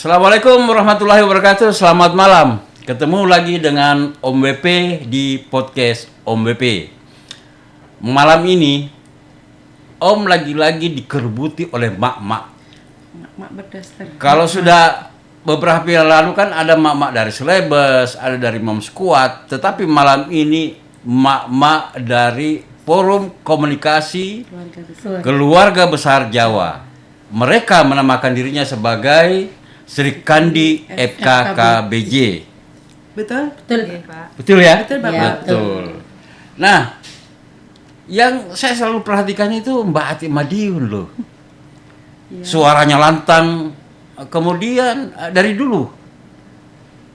Assalamualaikum warahmatullahi wabarakatuh. Selamat malam. Ketemu lagi dengan Om BP di podcast Om BP. Malam ini Om lagi-lagi dikerbuti oleh mak-mak. Mak berdasar. Kalau sudah beberapa yang lalu kan ada mak-mak dari Celebes, ada dari Mom Squad, tetapi malam ini mak-mak dari Forum Komunikasi Keluarga Besar Jawa. Mereka menamakan dirinya sebagai Sri Kandi FKKBJ. Betul? Betul, Pak. Betul ya? Betul, Bapak. Betul. Nah, yang saya selalu perhatikan itu Mbak Ati Madiun loh. Ya. Suaranya lantang. Kemudian dari dulu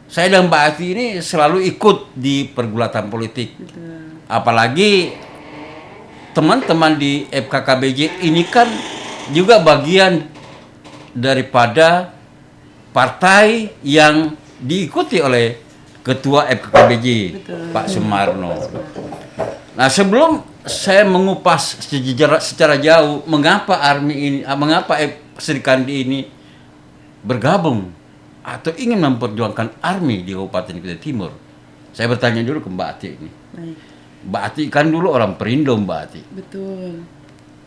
saya dan Mbak Ati ini selalu ikut di pergulatan politik. Betul. Apalagi teman-teman di FKKBJ ini kan juga bagian daripada partai yang diikuti oleh Ketua FKKBJ, Betul. Pak Sumarno. Nah, sebelum saya mengupas secara jauh mengapa Sri Kandi ini bergabung atau ingin memperjuangkan ARMI di Kabupaten Kutai Timur, saya bertanya dulu ke Mbak Ati ini. Baik. Mbak Ati kan dulu orang Perindo, Mbak Ati. Betul.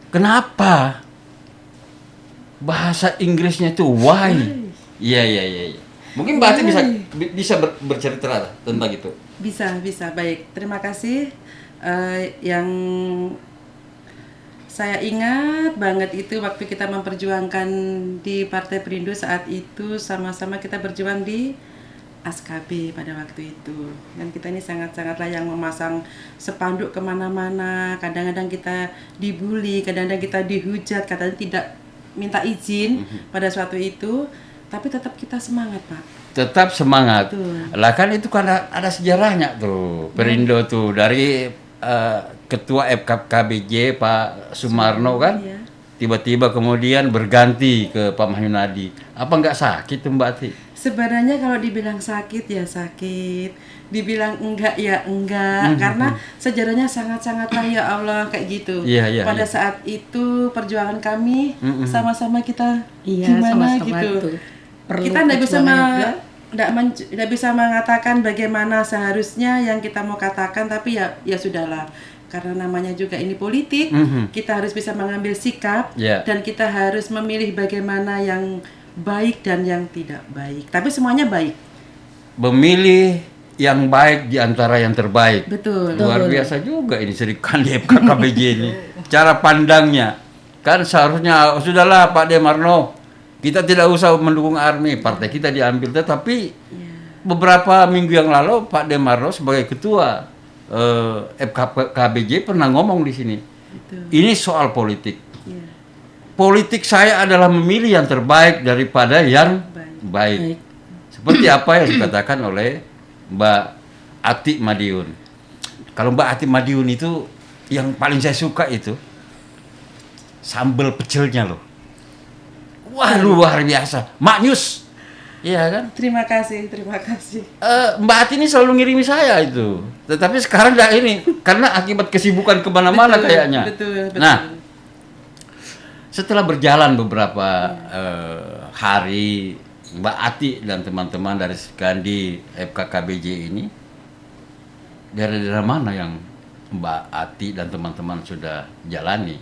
Kenapa bahasa Inggrisnya itu why? Iya. Mungkin Mbak Ati bisa bercerita tentang itu. Bisa. Baik. Terima kasih. Yang saya ingat banget itu waktu kita memperjuangkan di Partai Perindo saat itu sama-sama kita berjuang di ASKB pada waktu itu. Dan kita ini sangat-sangatlah yang memasang spanduk kemana-mana. Kadang-kadang kita dibully, kadang-kadang kita dihujat, kadang tidak minta izin pada suatu itu. Tapi tetap kita semangat, Pak. Tetap semangat. Betul. Lah kan itu kan ada sejarahnya tuh. Perindo tuh dari Ketua FKKBJ Pak Sumarno kan. Iya. Tiba-tiba kemudian berganti ke Pak Mahyunadi. Apa nggak sakit tuh Mbak Ati? Sebenarnya kalau dibilang sakit ya sakit, dibilang enggak ya enggak, karena sejarahnya sangat-sangatlah ya Allah kayak gitu. Iya, Pada iya. saat itu perjuangan kami sama-sama kita Iya, gimana sama-sama gitu. tuh. Perlu Kita tidak bisa perjuangan juga. tidak bisa mengatakan bagaimana seharusnya yang kita mau katakan, tapi ya sudahlah. Karena namanya juga ini politik, kita harus bisa mengambil sikap Yeah. dan kita harus memilih bagaimana yang baik dan yang tidak baik. Tapi semuanya baik. Memilih yang baik di antara yang terbaik. Betul. Luar biasa juga ini Sri Kandi FKKBJ ini. Cara pandangnya kan seharusnya sudahlah Pak Demarno, kita tidak usah mendukung ARMI, partai kita diambil. Tetapi beberapa minggu yang lalu Pak Demarno sebagai ketua FKKBJ pernah ngomong di sini. Betul. Ini soal politik. Ya, Politik saya adalah memilih yang terbaik daripada yang baik. Seperti apa yang dikatakan oleh Mbak Ati Madiun. Kalau Mbak Ati Madiun itu yang paling saya suka itu sambal pecelnya loh. Wah, luar biasa. Maknyus. Iya kan? Terima kasih. Mbak Ati ini selalu ngirimi saya itu. Tetapi sekarang enggak ini karena akibat kesibukan kemana-mana Betul, kayaknya. betul. Nah, setelah berjalan beberapa hari, Mbak Ati dan teman-teman dari Kandi FKKBJ ini, daerah-daerah mana yang Mbak Ati dan teman-teman sudah jalani?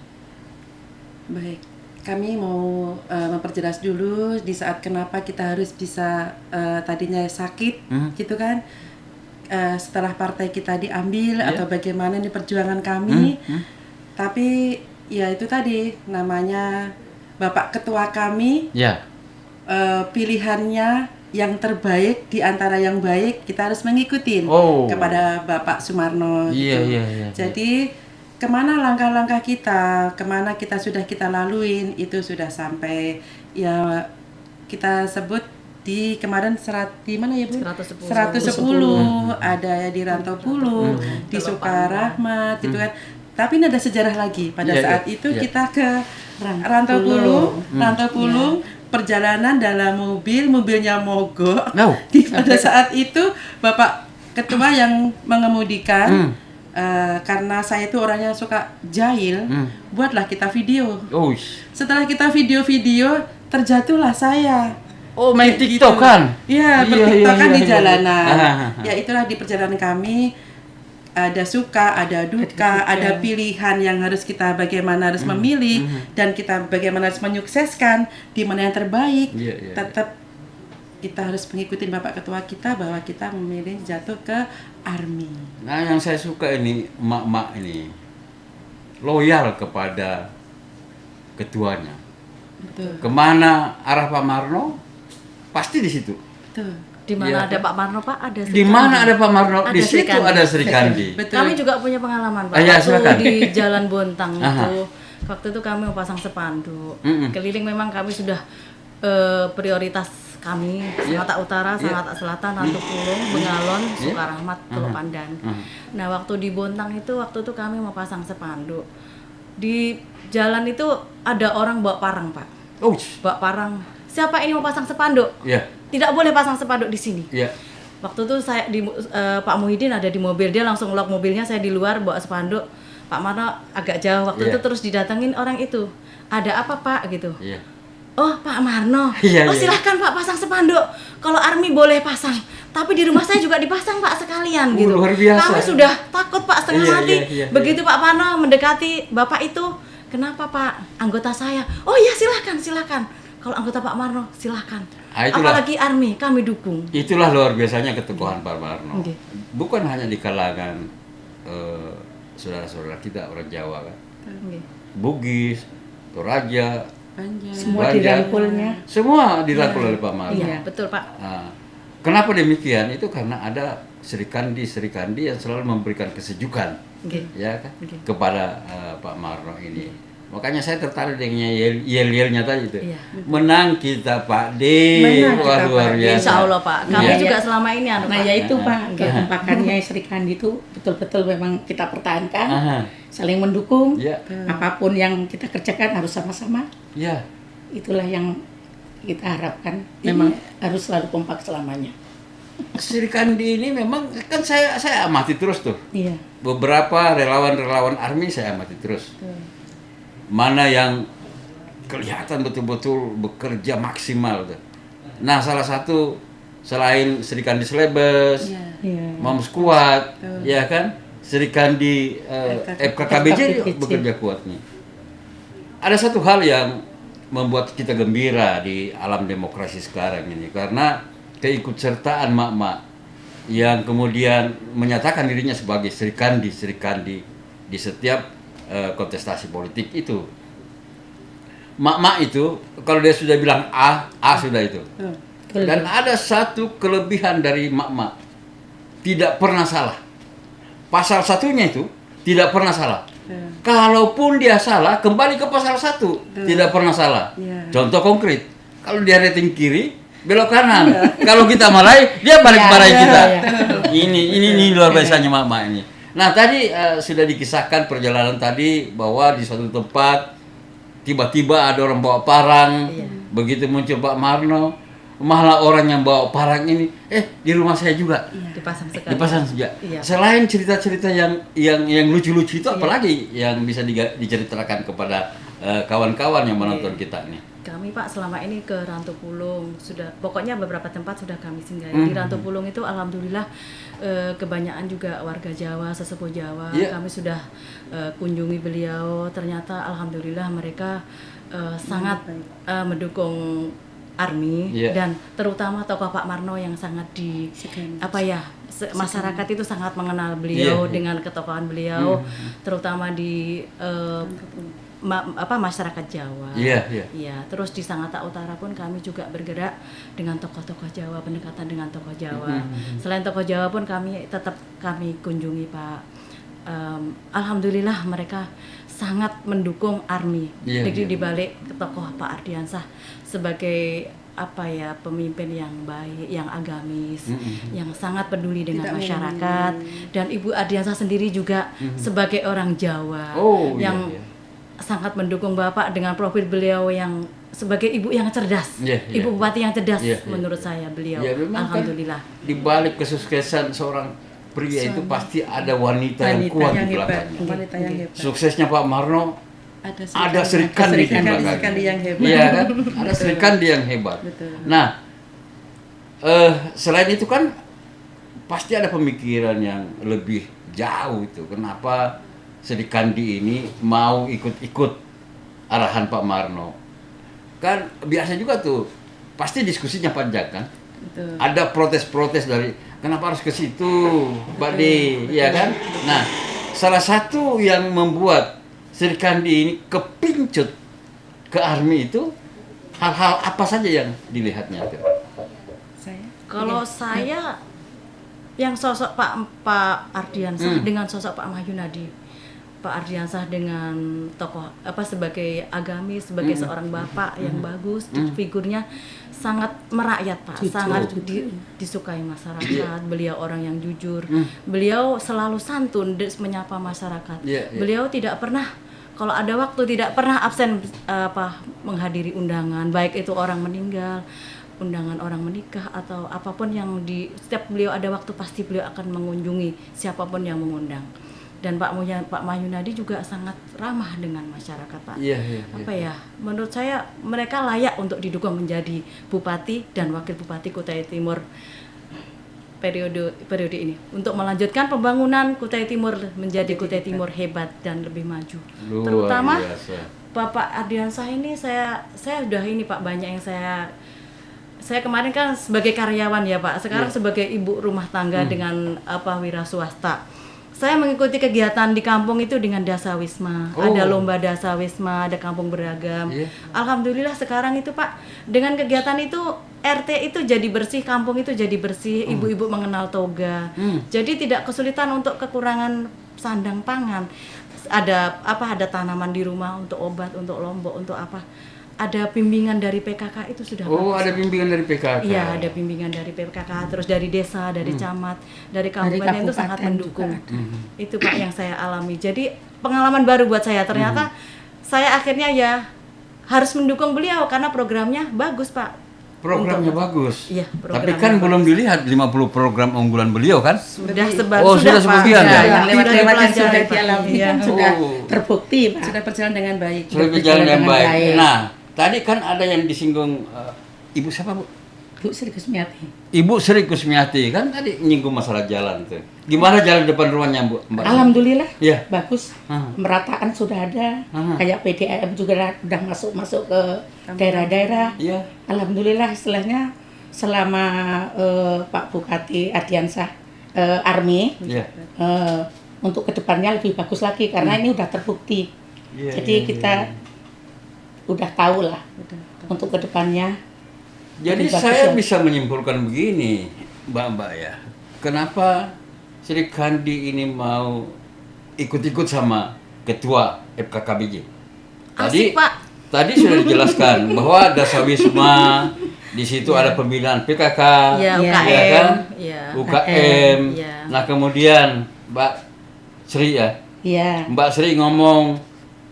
Baik. Kami mau memperjelas dulu di saat kenapa kita harus bisa tadinya sakit, gitu kan? Setelah partai kita diambil atau bagaimana ini perjuangan kami. Tapi ya itu tadi namanya Bapak Ketua kami, Ya. pilihannya yang terbaik di antara yang baik kita harus mengikuti kepada Bapak Sumarno. Iya, gitu. iya. Jadi kemana langkah-langkah kita, kemana kita sudah kita laluin itu sudah sampai ya kita sebut di kemarin di mana ya Bu? 110 ada ya di Rantau Pulu, di Sukarahmat gitu kan. Tapi ini ada sejarah lagi pada saat itu kita ke Rantau Pulu, perjalanan dalam mobilnya mogok. Pada saat itu Bapak Ketua yang mengemudikan. Karena saya itu orangnya suka jahil, buatlah kita video. Setelah kita video-video, terjatuhlah saya Oh, main TikTok kan? Iya, Iya, bertiktokan iya, di iya. jalanan. Ah. Ya itulah di perjalanan kami ada suka, ada duka, ada pilihan yang harus kita bagaimana harus memilih dan kita bagaimana harus menyukseskan di mana yang terbaik. Iya, iya, Tetap kita harus mengikuti Bapak Ketua kita bahwa kita memilih jatuh ke ARMY. Nah, yang saya suka ini emak-emak ini loyal kepada ketuanya. Betul. Kemana arah Pak Marno, pasti di situ. Betul. Di Iya. mana ada Pak Marno, Pak, ada Di mana ada Pak Marno, Ada di situ Sri Kandi. ada Sri Kandi. Betul. Kami juga punya pengalaman, Pak. Ah, ya, Waktu silakan. di Jalan Bontang Aha. itu, waktu itu kami mau pasang spanduk. Mm-mm. Keliling memang kami sudah prioritas kami, Iya. Sangatta Utara, Iya. Sangatta Selatan, Ratu Pulung, Bengalon, Iya. Sukarahmat, Teluk Pandan. Aha. Nah, waktu di Bontang itu, waktu itu kami mau pasang spanduk. Di jalan itu ada orang bawa parang, Pak. Oh, Bawa parang. Siapa ini mau pasang spanduk? iya, Tidak boleh pasang spanduk di sini. iya. Waktu itu saya di Pak Muhyiddin ada di mobil, dia langsung lock mobilnya, saya di luar bawa spanduk. Pak Marno agak jauh, waktu Iya. itu terus didatengin orang itu. Ada apa, Pak, gitu. Iya. Oh, Pak Marno. Iya, Oh, iya. silahkan Pak pasang spanduk. Kalau ARMY boleh pasang, tapi di rumah saya juga dipasang, Pak, sekalian gitu. Luar biasa. Kami sudah takut, Pak, setengah Iya, mati. iya, iya, Begitu Pak Marno mendekati Bapak itu, kenapa, Pak? Anggota saya. Oh iya, silahkan, silahkan. Kalau anggota Pak Marno, silahkan. Ah, itulah. Apalagi ARMY, kami dukung. Itulah luar biasanya keteguhan Pak Marno. Oke. Bukan hanya di kalangan saudara-saudara kita orang Jawa kan, Oke. Bugis, Toraja, Panjang. Semua Banjar. dirangkulnya. semua dirangkul oleh Pak Marno. Iya, betul, Pak. Nah, kenapa demikian? Itu karena ada Sri Kandi yang selalu memberikan kesejukan, Oke. ya kan, Oke. kepada Pak Marno ini. Makanya saya tertarik dengan yel-yelnya tadi itu. Iya. Menang kita Pak D. Menang Wah, kita, luar Pak D. biasa. Insya Allah, Pak. Kami Iya. juga selama ini anu, Nah Pak. ya itu Pak, Oke. kekompakannya Sri Kandi itu betul-betul memang kita pertahankan, Aha. saling mendukung, Ya, apapun yang kita kerjakan harus sama-sama. ya. Itulah yang kita harapkan, memang harus selalu kompak selamanya. Sri Kandi ini memang kan saya amati terus tuh. Iya. Beberapa relawan-relawan ARMY saya amati terus. Mana yang kelihatan betul-betul bekerja maksimal tuh. Nah, salah satu selain Sri Kandi Slebes, Iya. Iya. Moms kuat, ya kan? Sri Kandi FKKBJ FKKBJ. bekerja kuat nih. Ada satu hal yang membuat kita gembira di alam demokrasi sekarang ini karena keikutsertaan mak-mak yang kemudian menyatakan dirinya sebagai Sri Kandi di setiap kontestasi politik itu. Mak-mak itu kalau dia sudah bilang A sudah itu. Betul. Dan ada satu kelebihan dari mak-mak, tidak pernah salah. Pasal satunya itu tidak pernah salah. Kalaupun dia salah, kembali ke pasal 1, tidak pernah salah. Iya. Contoh konkret, kalau dia rating kiri, belok kanan. Kalau kita marahi, dia balik marahi kita. Ini luar biasanya mak-mak ini. Nah, tadi sudah dikisahkan perjalanan tadi bahwa di suatu tempat tiba-tiba ada orang bawa parang. Begitu muncul Pak Marno, malah orang yang bawa parang ini, di rumah saya juga Dipasang sekali. dipasang saja. Iya. Selain cerita-cerita yang lucu-lucu itu, apalagi yang bisa diceritakan kepada kawan-kawan yang menonton kita nih? Kami, Pak, selama ini ke Rantu Pulung sudah, pokoknya beberapa tempat sudah kami singgahi. Di Rantu Pulung itu alhamdulillah kebanyakan juga warga Jawa, sesepuh Jawa. Iya. Kami sudah kunjungi beliau. Ternyata alhamdulillah mereka sangat mendukung ARMY Iya. dan terutama tokoh Pak Marno yang sangat masyarakat itu sangat mengenal beliau Iya, iya. dengan ketokohan beliau, terutama di masyarakat Jawa. Iya, iya. Iya, terus di Sangatta Utara pun kami juga bergerak dengan tokoh-tokoh Jawa, pendekatan dengan tokoh Jawa. Selain tokoh Jawa pun kami kunjungi, Pak. Alhamdulillah mereka sangat mendukung ARMY. Iya, Jadi iya. di balik tokoh Pak Ardiansah sebagai pemimpin yang baik, yang agamis, yang sangat peduli dengan Tidak masyarakat, dan Ibu Ardiansah sendiri juga sebagai orang Jawa Oh, iya, yang iya. sangat mendukung Bapak dengan profil beliau yang sebagai ibu yang cerdas, Iya, iya. ibu bupati yang cerdas, Iya, iya. menurut saya beliau. Ya, memang kan Alhamdulillah. di balik kesuksesan seorang pria itu pasti ada wanita yang kuat di belakangnya. Wanita yang hebat. Suksesnya Pak Marno ada Sri Kandi Kandi di belakangnya. yang hebat. Iya kan? Ada Sri Kandi yang hebat. Betul. Nah, selain itu kan pasti ada pemikiran yang lebih jauh itu. Kenapa Sri Kandi ini mau ikut-ikut arahan Pak Marno? Kan biasa juga tuh, pasti diskusinya panjang kan? Betul. Ada protes-protes dari kenapa harus ke situ, Mbak D, ya kan? Nah, salah satu yang membuat Sri Kandi ini kepincut ke ARMY itu hal-hal apa saja yang dilihatnya tuh? Saya. Kalau saya yang sosok Pak Ardiansah dengan sosok Pak Mahyunadi. Pak Ardiansah dengan tokoh sebagai agamis, sebagai seorang bapak yang bagus, figurnya sangat merakyat, Pak, sangat disukai masyarakat. Beliau orang yang jujur. Beliau selalu santun menyapa masyarakat. Beliau tidak pernah, kalau ada waktu, tidak pernah absen menghadiri undangan, baik itu orang meninggal, undangan orang menikah, atau apapun yang setiap beliau ada waktu pasti beliau akan mengunjungi siapapun yang mengundang. Dan Pak Mahyunadi juga sangat ramah dengan masyarakat, Pak. Menurut saya mereka layak untuk didukung menjadi bupati dan wakil bupati Kutai Timur periode ini, untuk melanjutkan pembangunan Kutai Timur menjadi Kutai Timur hebat dan lebih maju. Terutama Bapak Ardiansah ini saya udah ini, Pak, banyak yang saya kemarin kan sebagai karyawan ya, Pak. Sekarang sebagai ibu rumah tangga dengan wira swasta. Saya mengikuti kegiatan di kampung itu dengan Dasawisma. Ada lomba Dasawisma, ada kampung beragam. Alhamdulillah sekarang itu, Pak, dengan kegiatan itu RT itu jadi bersih, kampung itu jadi bersih, ibu-ibu mengenal toga. Jadi tidak kesulitan untuk kekurangan sandang pangan. Ada tanaman di rumah untuk obat, untuk lombok, untuk apa. Ada bimbingan dari PKK itu sudah bagus. Ada bimbingan dari PKK. Iya, ada bimbingan dari PKK, terus dari desa, dari camat, dari kabupaten itu sangat mendukung. Itu, Pak, yang saya alami. Jadi pengalaman baru buat saya. Ternyata saya akhirnya ya harus mendukung beliau karena programnya bagus, Pak. Programnya bagus. Iya, tapi kan belum dilihat 50 program unggulan beliau kan? Sudah sudah sebagian ya. Yang lewat-lewat yang sudah dialami kan sudah terbukti, Pak. Sudah berjalan dengan baik. Sudah berjalan dengan baik. Nah, tadi kan ada yang disinggung Ibu siapa, Bu? Bu Sri Kusmiati. Ibu Sri Kusmiati kan tadi nyinggung masalah jalan itu. Gimana jalan depan rumahnya, Bu? Mbak? Alhamdulillah, bagus. Ah. Pemerataan sudah ada. Kayak PDAM juga udah masuk ke daerah-daerah. Iya. Alhamdulillah, istilahnya selama Pak Bupati Ardiansah ARMY, untuk kedepannya lebih bagus lagi karena ini udah terbukti. Jadi kita udah tahu lah untuk kedepannya. Jadi saya bisa menyimpulkan begini, Mbak ya. Kenapa Sri Kandi ini mau ikut-ikut sama Ketua FKKBJ? Asik, Pak. Tadi sudah dijelaskan bahwa ada Dasawisma, di situ ada pembinaan PKK, UKM, UKM. Nah, kemudian Mbak Sri Mbak Sri ngomong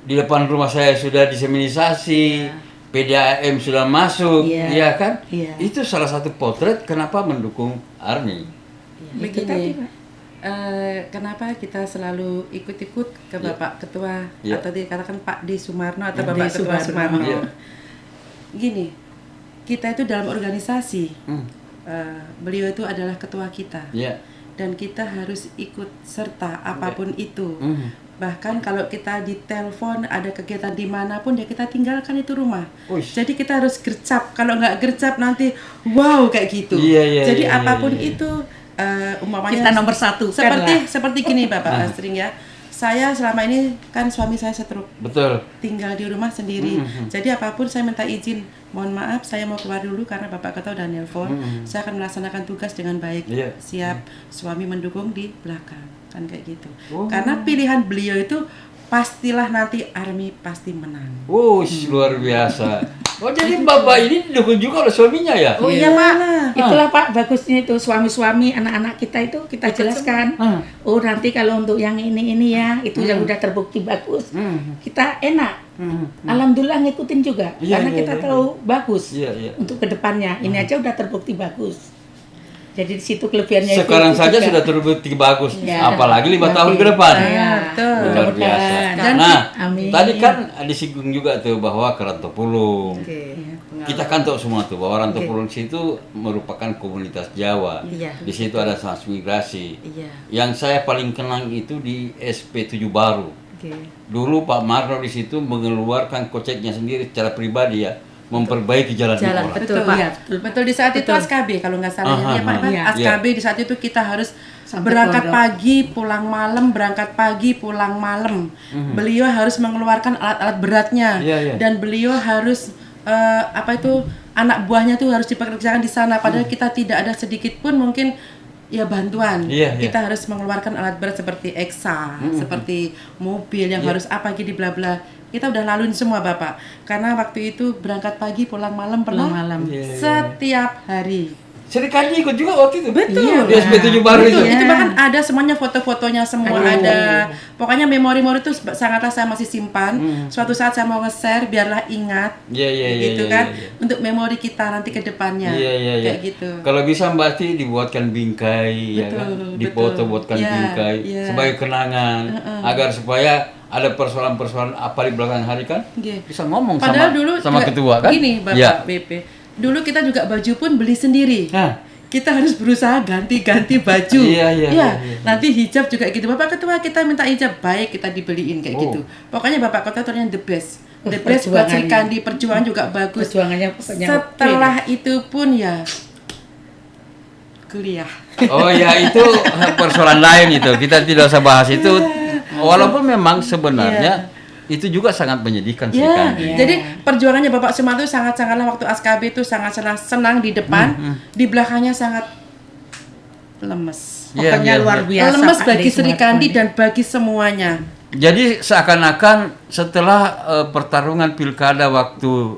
di depan rumah saya sudah diseminisasi, PDAM sudah masuk, iya kan? Itu salah satu potret kenapa mendukung ARMY. Begini, kenapa kita selalu ikut-ikut ke Bapak Ketua atau dikatakan Pak D. Sumarno atau Bapak Ketua Sumarno. Gini, kita itu dalam organisasi, beliau itu adalah ketua kita, dan kita harus ikut serta apapun itu. Bahkan kalau kita ditelepon ada kegiatan dimanapun ya kita tinggalkan itu rumah. Jadi kita harus gercap. Kalau nggak gercap nanti wow kayak gitu. Jadi apapun itu umpamanya kita nomor satu. Seperti gini Bapak Asring ya. Saya selama ini kan suami saya stroke. Betul. Tinggal di rumah sendiri. Jadi apapun saya minta izin. Mohon maaf saya mau keluar dulu karena Bapak Ketua udah nelpon. Saya akan melaksanakan tugas dengan baik. Siap. Suami mendukung di belakang. Kan kayak gitu. Karena pilihan beliau itu pastilah nanti ARMY pasti menang. Luar biasa. Jadi Bapak ini didukung juga oleh suaminya ya? Iya, Pak. Itulah Pak bagusnya itu suami-suami anak-anak kita itu kita jelaskan. Nanti kalau untuk yang ini ya, itu yang udah terbukti bagus. Kita enak. Alhamdulillah ngikutin juga karena kita tahu bagus untuk kedepannya. Ini aja udah terbukti bagus. Jadi di situ kelebihannya Sekarang itu saja juga. sudah terbukti bagus, Ya. apalagi 5 tahun ke depan. Ya, betul. Luar biasa. Mudah-mudahan. Nah, Amin. tadi kan disinggung juga tuh bahwa Rantopulung. Oke. Kita kan tahu semua tuh bahwa Rantopulung situ merupakan komunitas Jawa. Iya. Di situ ada transmigrasi. Iya. Yang saya paling kenang itu di SP7 Baru. Oke. Dulu Pak Marno di situ mengeluarkan koceknya sendiri secara pribadi ya, memperbaiki jalan Jalan, orang. betul, Pak. Ya, betul di saat itu ASKB kalau nggak salah Aha, ya Pak. aha. Pak. Iya. ASKB di saat itu kita harus Sampai berangkat pondok. pagi, pulang malam, berangkat pagi, pulang malam. Beliau harus mengeluarkan alat-alat beratnya Iya, iya. dan beliau harus anak buahnya tuh harus dipekerjakan di sana. Padahal kita tidak ada sedikit pun mungkin ya bantuan. Iya, iya. Kita harus mengeluarkan alat berat seperti eksa, seperti mobil yang harus apa gitu bla bla. Kita udah laluin semua Bapak. Karena waktu itu berangkat pagi pulang malam pernah Pulang malam. Iya, iya. setiap hari. Sri Kandi ikut juga waktu itu. Betul. Di SP7 Baru itu. Betul, itu bahkan ada semuanya foto-fotonya semua ada. Pokoknya memori-memori itu sangatlah saya masih simpan. Suatu saat saya mau nge-share biarlah ingat. Iya, iya, iya. Gitu iya, kan iya. untuk memori kita nanti ke depannya. Iya, iya, iya. Kayak gitu. Kalau bisa Mbak Ti dibuatkan bingkai, ya Betul, kan? betul. Dipoto buatkan Iya, bingkai iya. sebagai kenangan, agar supaya ada persoalan-persoalan apa di belakang hari kan Iya. bisa ngomong Padahal sama dulu sama juga ketua kan? Gini Bapak Iya. BP. Dulu kita juga baju pun beli sendiri. Nah, Kita harus berusaha ganti-ganti baju. Iya, iya, iya. Nanti hijab juga gitu. Bapak Ketua kita minta hijab, baik kita dibeliin kayak Oh. gitu. Pokoknya Bapak Ketua ternyata the best. The best buat Sri Perjuangannya. Kandi, perjuangan juga bagus. Perjuangannya pokoknya Setelah itu pun ya kuliah. oh ya itu persoalan lain itu. Kita tidak usah bahas itu. Walaupun memang sebenarnya itu juga sangat menyedihkan Sri Ya, Kandi. jadi perjuangannya Bapak Sumarto sangat-sangatlah waktu ASKB itu sangat-sangat senang di depan, di belakangnya sangat lemes. Iya, Pokoknya iya, luar iya. biasa. Lemes Pak bagi Dek Sri Sumarto Kandi ini. dan bagi semuanya. Jadi seakan-akan setelah pertarungan pilkada waktu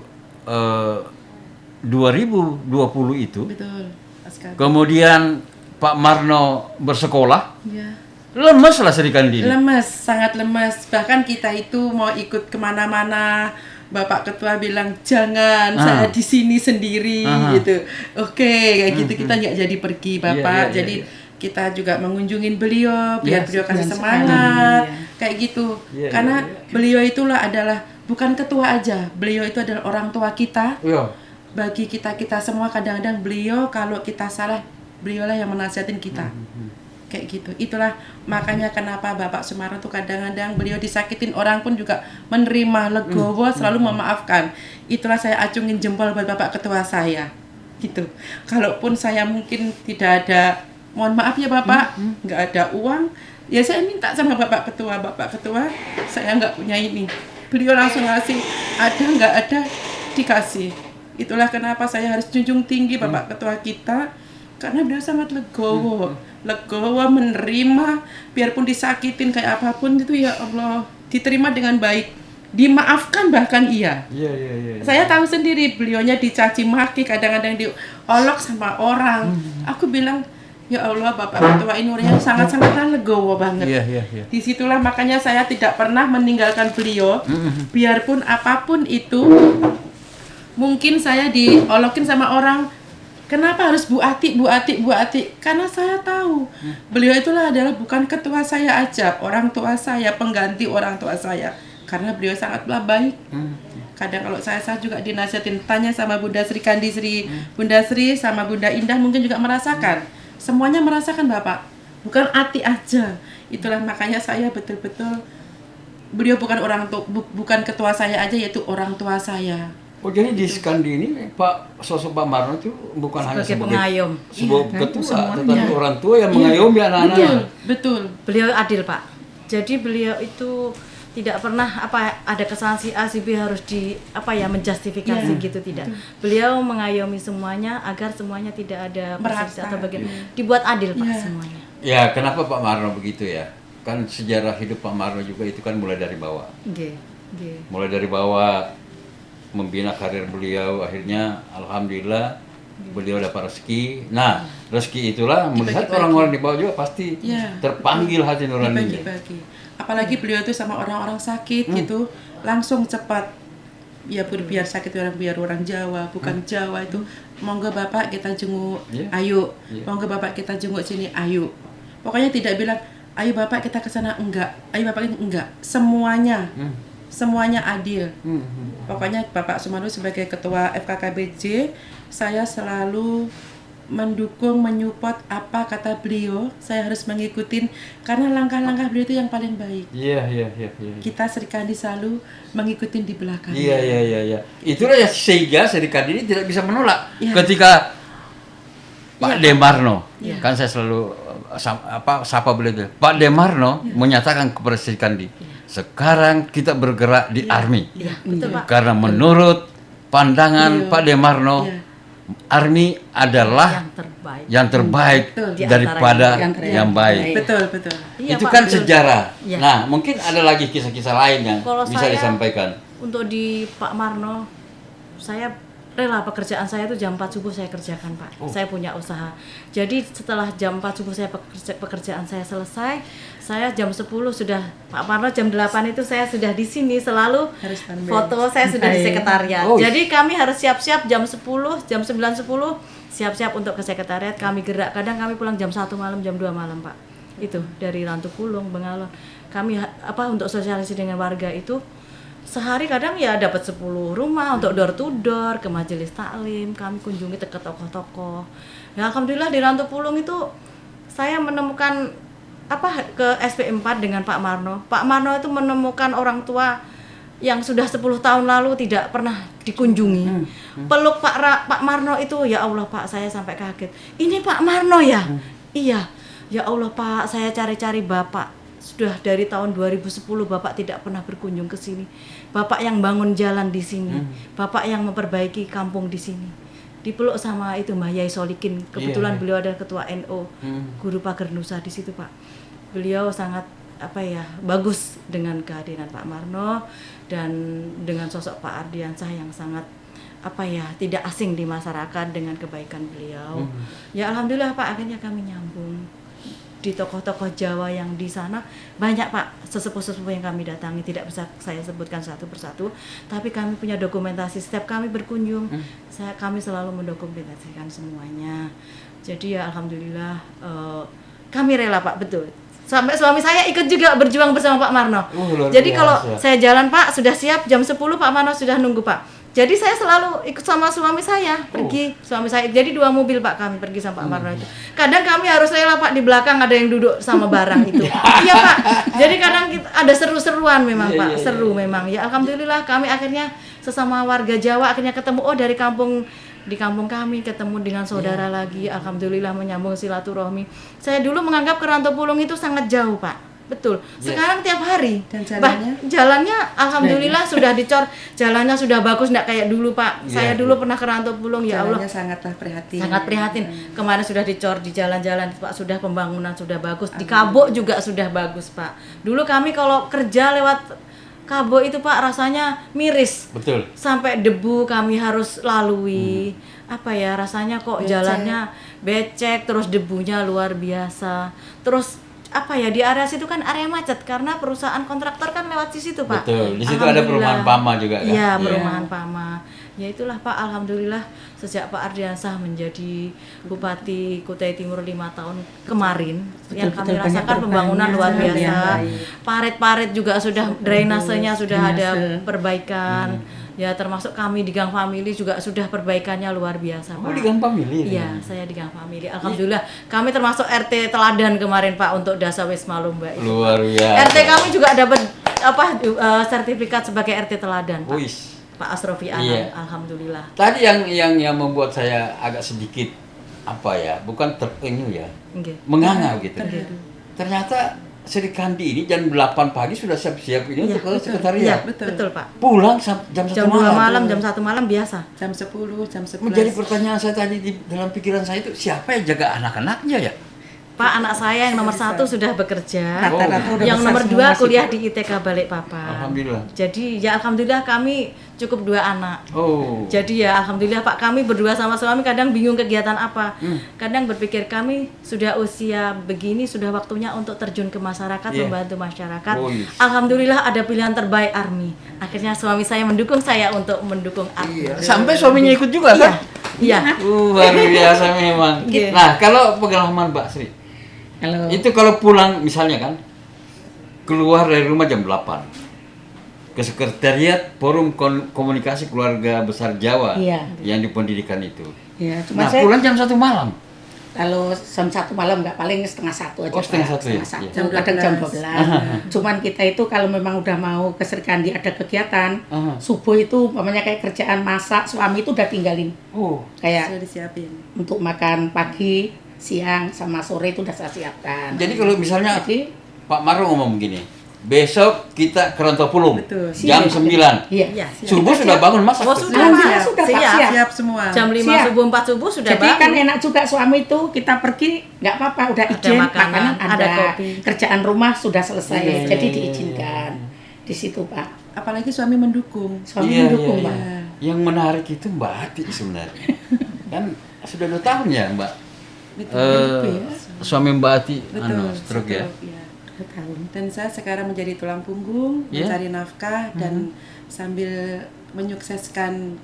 2020 itu, Betul, ASKB. kemudian Pak Marno bersekolah, Ya. lemes lah Sri Kandi. Lemes, sangat lemes. Bahkan kita itu mau ikut kemana-mana, Bapak Ketua bilang jangan, saya di sini sendiri gitu. Oke, kayak gitu kita nggak jadi pergi Bapak. iya, Jadi iya. kita juga mengunjungin beliau, biar Iya, beliau kasih sekian semangat, sekali, kayak gitu. Iya, Karena iya, beliau itulah adalah bukan ketua aja, beliau itu adalah orang tua kita. Iya. Bagi kita semua kadang-kadang beliau kalau kita salah, beliaulah yang menasihatin kita. Kayak gitu. Itulah makanya kenapa Bapak Sumarno tuh kadang-kadang beliau disakitin orang pun juga menerima, legowo, selalu memaafkan. Itulah saya acungin jempol buat Bapak Ketua saya. Gitu. Kalaupun saya mungkin tidak ada, mohon maaf ya Bapak, nggak ada uang, ya saya minta sama Bapak Ketua, saya nggak punya ini. Beliau langsung ngasih, ada nggak ada, dikasih. Itulah kenapa saya harus junjung tinggi Bapak Ketua kita, karena beliau sangat legowo, menerima, biarpun disakitin kayak apapun itu ya Allah, diterima dengan baik, dimaafkan bahkan iya. Iya, iya, iya. Saya tahu sendiri beliaunya dicaci maki, kadang-kadang diolok sama orang. Aku bilang, ya Allah Bapak Ketua ini orangnya sangat-sangat legowo banget. Iya, iya, iya. Disitulah makanya saya tidak pernah meninggalkan beliau, biarpun apapun itu. Mungkin saya diolokin sama orang, kenapa harus Bu Ati? Karena saya tahu beliau itulah adalah bukan ketua saya aja, orang tua saya, pengganti orang tua saya. Karena beliau sangatlah baik. Kadang kalau saya juga dinasihatin, tanya sama Bunda Sri Kandi, Bunda Sri sama Bunda Indah mungkin juga merasakan. Semuanya merasakan Bapak, bukan Ati aja. Itulah makanya saya betul-betul, beliau bukan bukan ketua saya aja, yaitu orang tua saya. Oh jadi di Skandi ini sosok Pak Marno itu bukan hanya Sebagai sebagai pengayom. sebuah Iya, ketua, tetapi orang tua yang mengayomi anak-anak. Betul. Beliau adil, Pak. Jadi beliau itu tidak pernah ada kesalahan si A si B harus menjustifikasi gitu, tidak. Beliau mengayomi semuanya agar semuanya tidak ada persepsi atau bagaimana. Dibuat adil Pak semuanya. Ya kenapa Pak Marno begitu ya? Kan sejarah hidup Pak Marno juga itu kan mulai dari bawah. Mulai dari bawah, membina karir beliau, akhirnya alhamdulillah beliau dapat rezeki. Nah, rezeki itulah melihat orang-orang di bawah juga pasti terpanggil hati nuraninya. Dibagi-bagi. Apalagi beliau itu sama orang-orang sakit gitu, langsung cepat ya biar sakit biar orang Jawa, bukan Jawa itu. Monggo Bapak kita jenguk, ayo. Monggo Bapak kita jenguk sini, ayo. Pokoknya tidak bilang, ayo Bapak kita ke sana, enggak. Ayo Bapak ini enggak. Semuanya. Semuanya adil. Pokoknya Bapak Sumarno sebagai ketua FKKBJ, saya selalu mendukung, menyupport apa kata beliau, saya harus mengikutin karena langkah-langkah beliau itu yang paling baik. Iya. Kita Serikandi selalu mengikuti di belakang. Iya. Itulah ya sehingga Serikandi ini tidak bisa menolak ketika Pak Demarno, kan saya selalu sapa beliau itu, Pak Demarno menyatakan kepada Serikandi, sekarang kita bergerak di ARMY. Betul, Pak. Karena menurut pandangan Pak Demarno, ARMY adalah yang terbaik daripada yang baik. Betul. Iya, Itu Pak, kan betul. sejarah. Iya. Nah, mungkin ada lagi kisah-kisah lain yang Kalau bisa saya, disampaikan. Untuk di Pak Marno, saya rela pekerjaan saya itu jam 4 subuh saya kerjakan, Pak. Saya punya usaha. Jadi setelah jam 4 subuh saya pekerjaan saya selesai, saya jam 10 sudah, Pak Marno jam 8 itu saya sudah di sini selalu Harus standby. foto saya sudah di sekretariat. Jadi kami harus siap-siap jam 10, jam 9.10 siap-siap untuk ke sekretariat, kami gerak. Kadang kami pulang jam 1 malam, jam 2 malam, Pak. Itu dari Rantu Pulung, Bengalon. Kami untuk sosialisasi dengan warga itu sehari kadang ya dapat 10 rumah untuk door to door, ke majelis taklim, kami kunjungi ke tokoh-tokoh. Ya alhamdulillah di Rantu Pulung itu saya menemukan ke SP 4 dengan Pak Marno. Pak Marno itu menemukan orang tua yang sudah 10 tahun lalu tidak pernah dikunjungi. Peluk Pak Marno itu, ya Allah Pak, saya sampai kaget. Ini Pak Marno ya? Iya. Ya Allah Pak, saya cari-cari Bapak. Sudah dari tahun 2010 Bapak tidak pernah berkunjung ke sini. Bapak yang bangun jalan di sini. Bapak yang memperbaiki kampung di sini. Dipeluk sama itu Mbah Yai Solikin. Kebetulan beliau adalah ketua NU. Guru Pagar Nusa di situ, Pak. Beliau sangat bagus dengan kehadiran Pak Marno dan dengan sosok Pak Ardiansah yang sangat tidak asing di masyarakat dengan kebaikan beliau. Ya alhamdulillah Pak, akhirnya kami nyambung di tokoh-tokoh Jawa yang di sana banyak Pak, sesepuh-sesepuh yang kami datangi, tidak bisa saya sebutkan satu persatu, tapi kami punya dokumentasi. Setiap kami berkunjung, kami selalu mendokumentasikan semuanya. Jadi ya alhamdulillah kami rela Pak, betul. Sampai suami saya ikut juga berjuang bersama Pak Marno. Jadi kalau saya jalan Pak, sudah siap jam 10 Pak Marno sudah nunggu Pak. Jadi saya selalu ikut sama suami saya pergi. Suami saya, jadi 2 mobil Pak kami pergi sama Pak Marno itu. Kadang kami harus rela Pak di belakang ada yang duduk sama barang itu. Iya Pak. Jadi kadang ada seru-seruan memang Pak, seru memang. Ya alhamdulillah kami akhirnya sesama warga Jawa akhirnya ketemu di kampung kami ketemu dengan saudara lagi. Alhamdulillah menyambung silaturahmi. Saya dulu menganggap ke Rantu Pulung itu sangat jauh Pak. Betul. Sekarang tiap hari. Dan jalannya alhamdulillah sudah dicor, jalannya sudah bagus, enggak kayak dulu Pak. Saya dulu pernah ke Rantu Pulung, ya Allah. Jalannya sangatlah prihatin. Sangat prihatin. Kemarin sudah dicor di jalan-jalan Pak, sudah pembangunan sudah bagus. Di Kabo juga sudah bagus Pak. Dulu kami kalau kerja lewat Kabo itu Pak rasanya miris. Betul. Sampai debu kami harus lalui. Rasanya kok jalannya becek, terus debunya luar biasa. Terus di area situ kan area macet karena perusahaan kontraktor kan lewat di situ Pak. Betul. Di situ ada perumahan Pama juga kan. Iya, perumahan Pama. Ya itulah Pak, alhamdulillah sejak Pak Ardiansah menjadi Bupati Kutai Timur 5 tahun kemarin yang kami rasakan pembangunan luar biasa. Parit-parit juga sudah, drainasenya sudah ada perbaikan. Ya termasuk kami di Gang Family juga sudah perbaikannya luar biasa Pak. Di Gang Family? Iya, saya di Gang Family. Alhamdulillah kami termasuk RT teladan kemarin Pak untuk Dasa Wisma Lumba itu. Luar biasa. RT kami juga dapat sertifikat sebagai RT teladan Pak. Pak Asrofi Anam, alhamdulillah. Tadi yang membuat saya agak sedikit bukan terpenuh ya. Menganga gitu. Ternyata Serikandi ini jam 8 pagi sudah siap-siap ini untuk ke sekretariat. Iya, betul Pak. Pulang jam 1 malam. Jam 1 malam biasa. Jam 10, jam 11. Menjadi pertanyaan saya tadi dalam pikiran saya itu, siapa yang jaga anak-anaknya ya? Pak, anak saya yang nomor 1 sudah bekerja, Rata-rata udah yang besar nomor semua 2 sih, kuliah Pak. di ITK Balikpapan. Alhamdulillah. Jadi ya alhamdulillah kami cukup 2 anak. Oh. Jadi ya alhamdulillah Pak, kami berdua sama suami kadang bingung kegiatan apa. Kadang berpikir kami sudah usia begini, sudah waktunya untuk terjun ke masyarakat, Iya. membantu masyarakat. Oh, yes. Alhamdulillah ada pilihan terbaik Army. Akhirnya suami saya mendukung saya untuk mendukung Army. Sampai suaminya ikut juga kan? Iya. Luar biasa memang. Iya. Nah, kalau pengalaman Mbak Sri, Kalau itu kalau pulang misalnya kan, keluar dari rumah jam 8 ke sekretariat Forum Komunikasi Keluarga Besar Jawa Iya. yang di pendidikan itu. ya cuma Nah, saya pulang jam 1 malam. kalau jam 1 malam nggak, paling setengah 1 aja. Oh, setengah Pak. 1 ya? Setengah 1, Jam kadang jam 12. 12. Cuman kita itu kalau memang udah mau ke Serikandi ada kegiatan, Aha. subuh itu umpamanya kayak kerjaan masak, suami itu udah tinggalin. Oh. Kayak Sudah disiapin. untuk makan pagi, siang, sama sore itu udah saya siapkan. Jadi kalau misalnya Jadi, Pak Maro ngomong begini, besok kita ke Rantopulung Betul. jam Siap. 9. iya. Iya. Subuh sudah bangun masak. Oh, tuh? sudah, Sudah, Pak. sudah, Pak, Siap. siap. Siap semua. Jam 5 Siap. subuh, 4 subuh sudah Jadi bangun. kan enak juga suami itu kita pergi nggak apa-apa, udah Ada izin, makanan, makanan ada ada, kopi. kerjaan rumah sudah selesai, Iya, jadi iya, diizinkan di situ Pak. Apalagi suami mendukung. Suami Iya, mendukung iya, Pak. iya. Yang menarik itu Mbak Ati sebenarnya. Kan sudah 2 tahun ya Mbak. Betul. Suami Mbak Ati Betul. stroke ya. Iya. 2 tahun. Dan saya sekarang menjadi tulang punggung, Iya. mencari nafkah dan sambil menyukseskan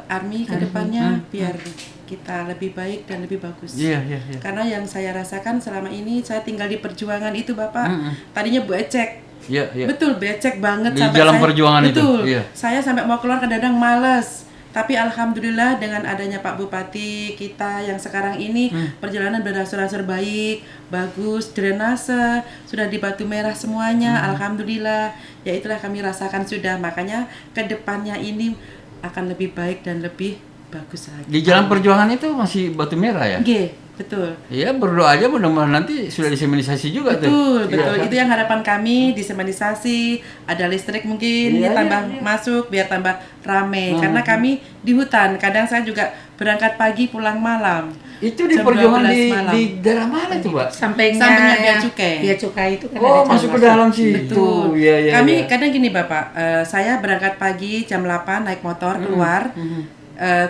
Army ke depannya biar kita lebih baik dan lebih bagus. Iya, iya, iya. Karena yang saya rasakan selama ini saya tinggal di perjuangan itu Bapak. Tadinya becek. Iya, iya. Betul, becek banget Di jalan perjuangan itu, betul, iya. Saya sampai mau keluar kadang-kadang males. Tapi alhamdulillah dengan adanya Pak Bupati kita yang sekarang ini perjalanan berangsur-angsur baik, bagus, drainase sudah di Batu Merah semuanya, alhamdulillah. Ya itulah kami rasakan sudah, makanya ke depannya ini akan lebih baik dan lebih bagus lagi. Di jalan perjuangan itu masih Batu Merah ya? G, betul. Iya, berdoa aja mudah-mudahan nanti sudah diseminisasi juga tuh. Betul, betul. Iya, kan? Itu yang harapan kami, diseminisasi, ada listrik mungkin, Iya, tambah iya, iya. masuk biar tambah rame. Karena kami di hutan, kadang saya juga berangkat pagi pulang malam. Itu di Jam perjuangan 12 malam. di daerah mana itu, Pak? Sampingnya Bea Cukai. Bea Cukai itu kan Oh, ada masuk ke jalan dalam masuk. situ. Betul. Iya, iya. Kami iya. kadang gini Bapak, saya berangkat pagi jam 8 naik motor keluar.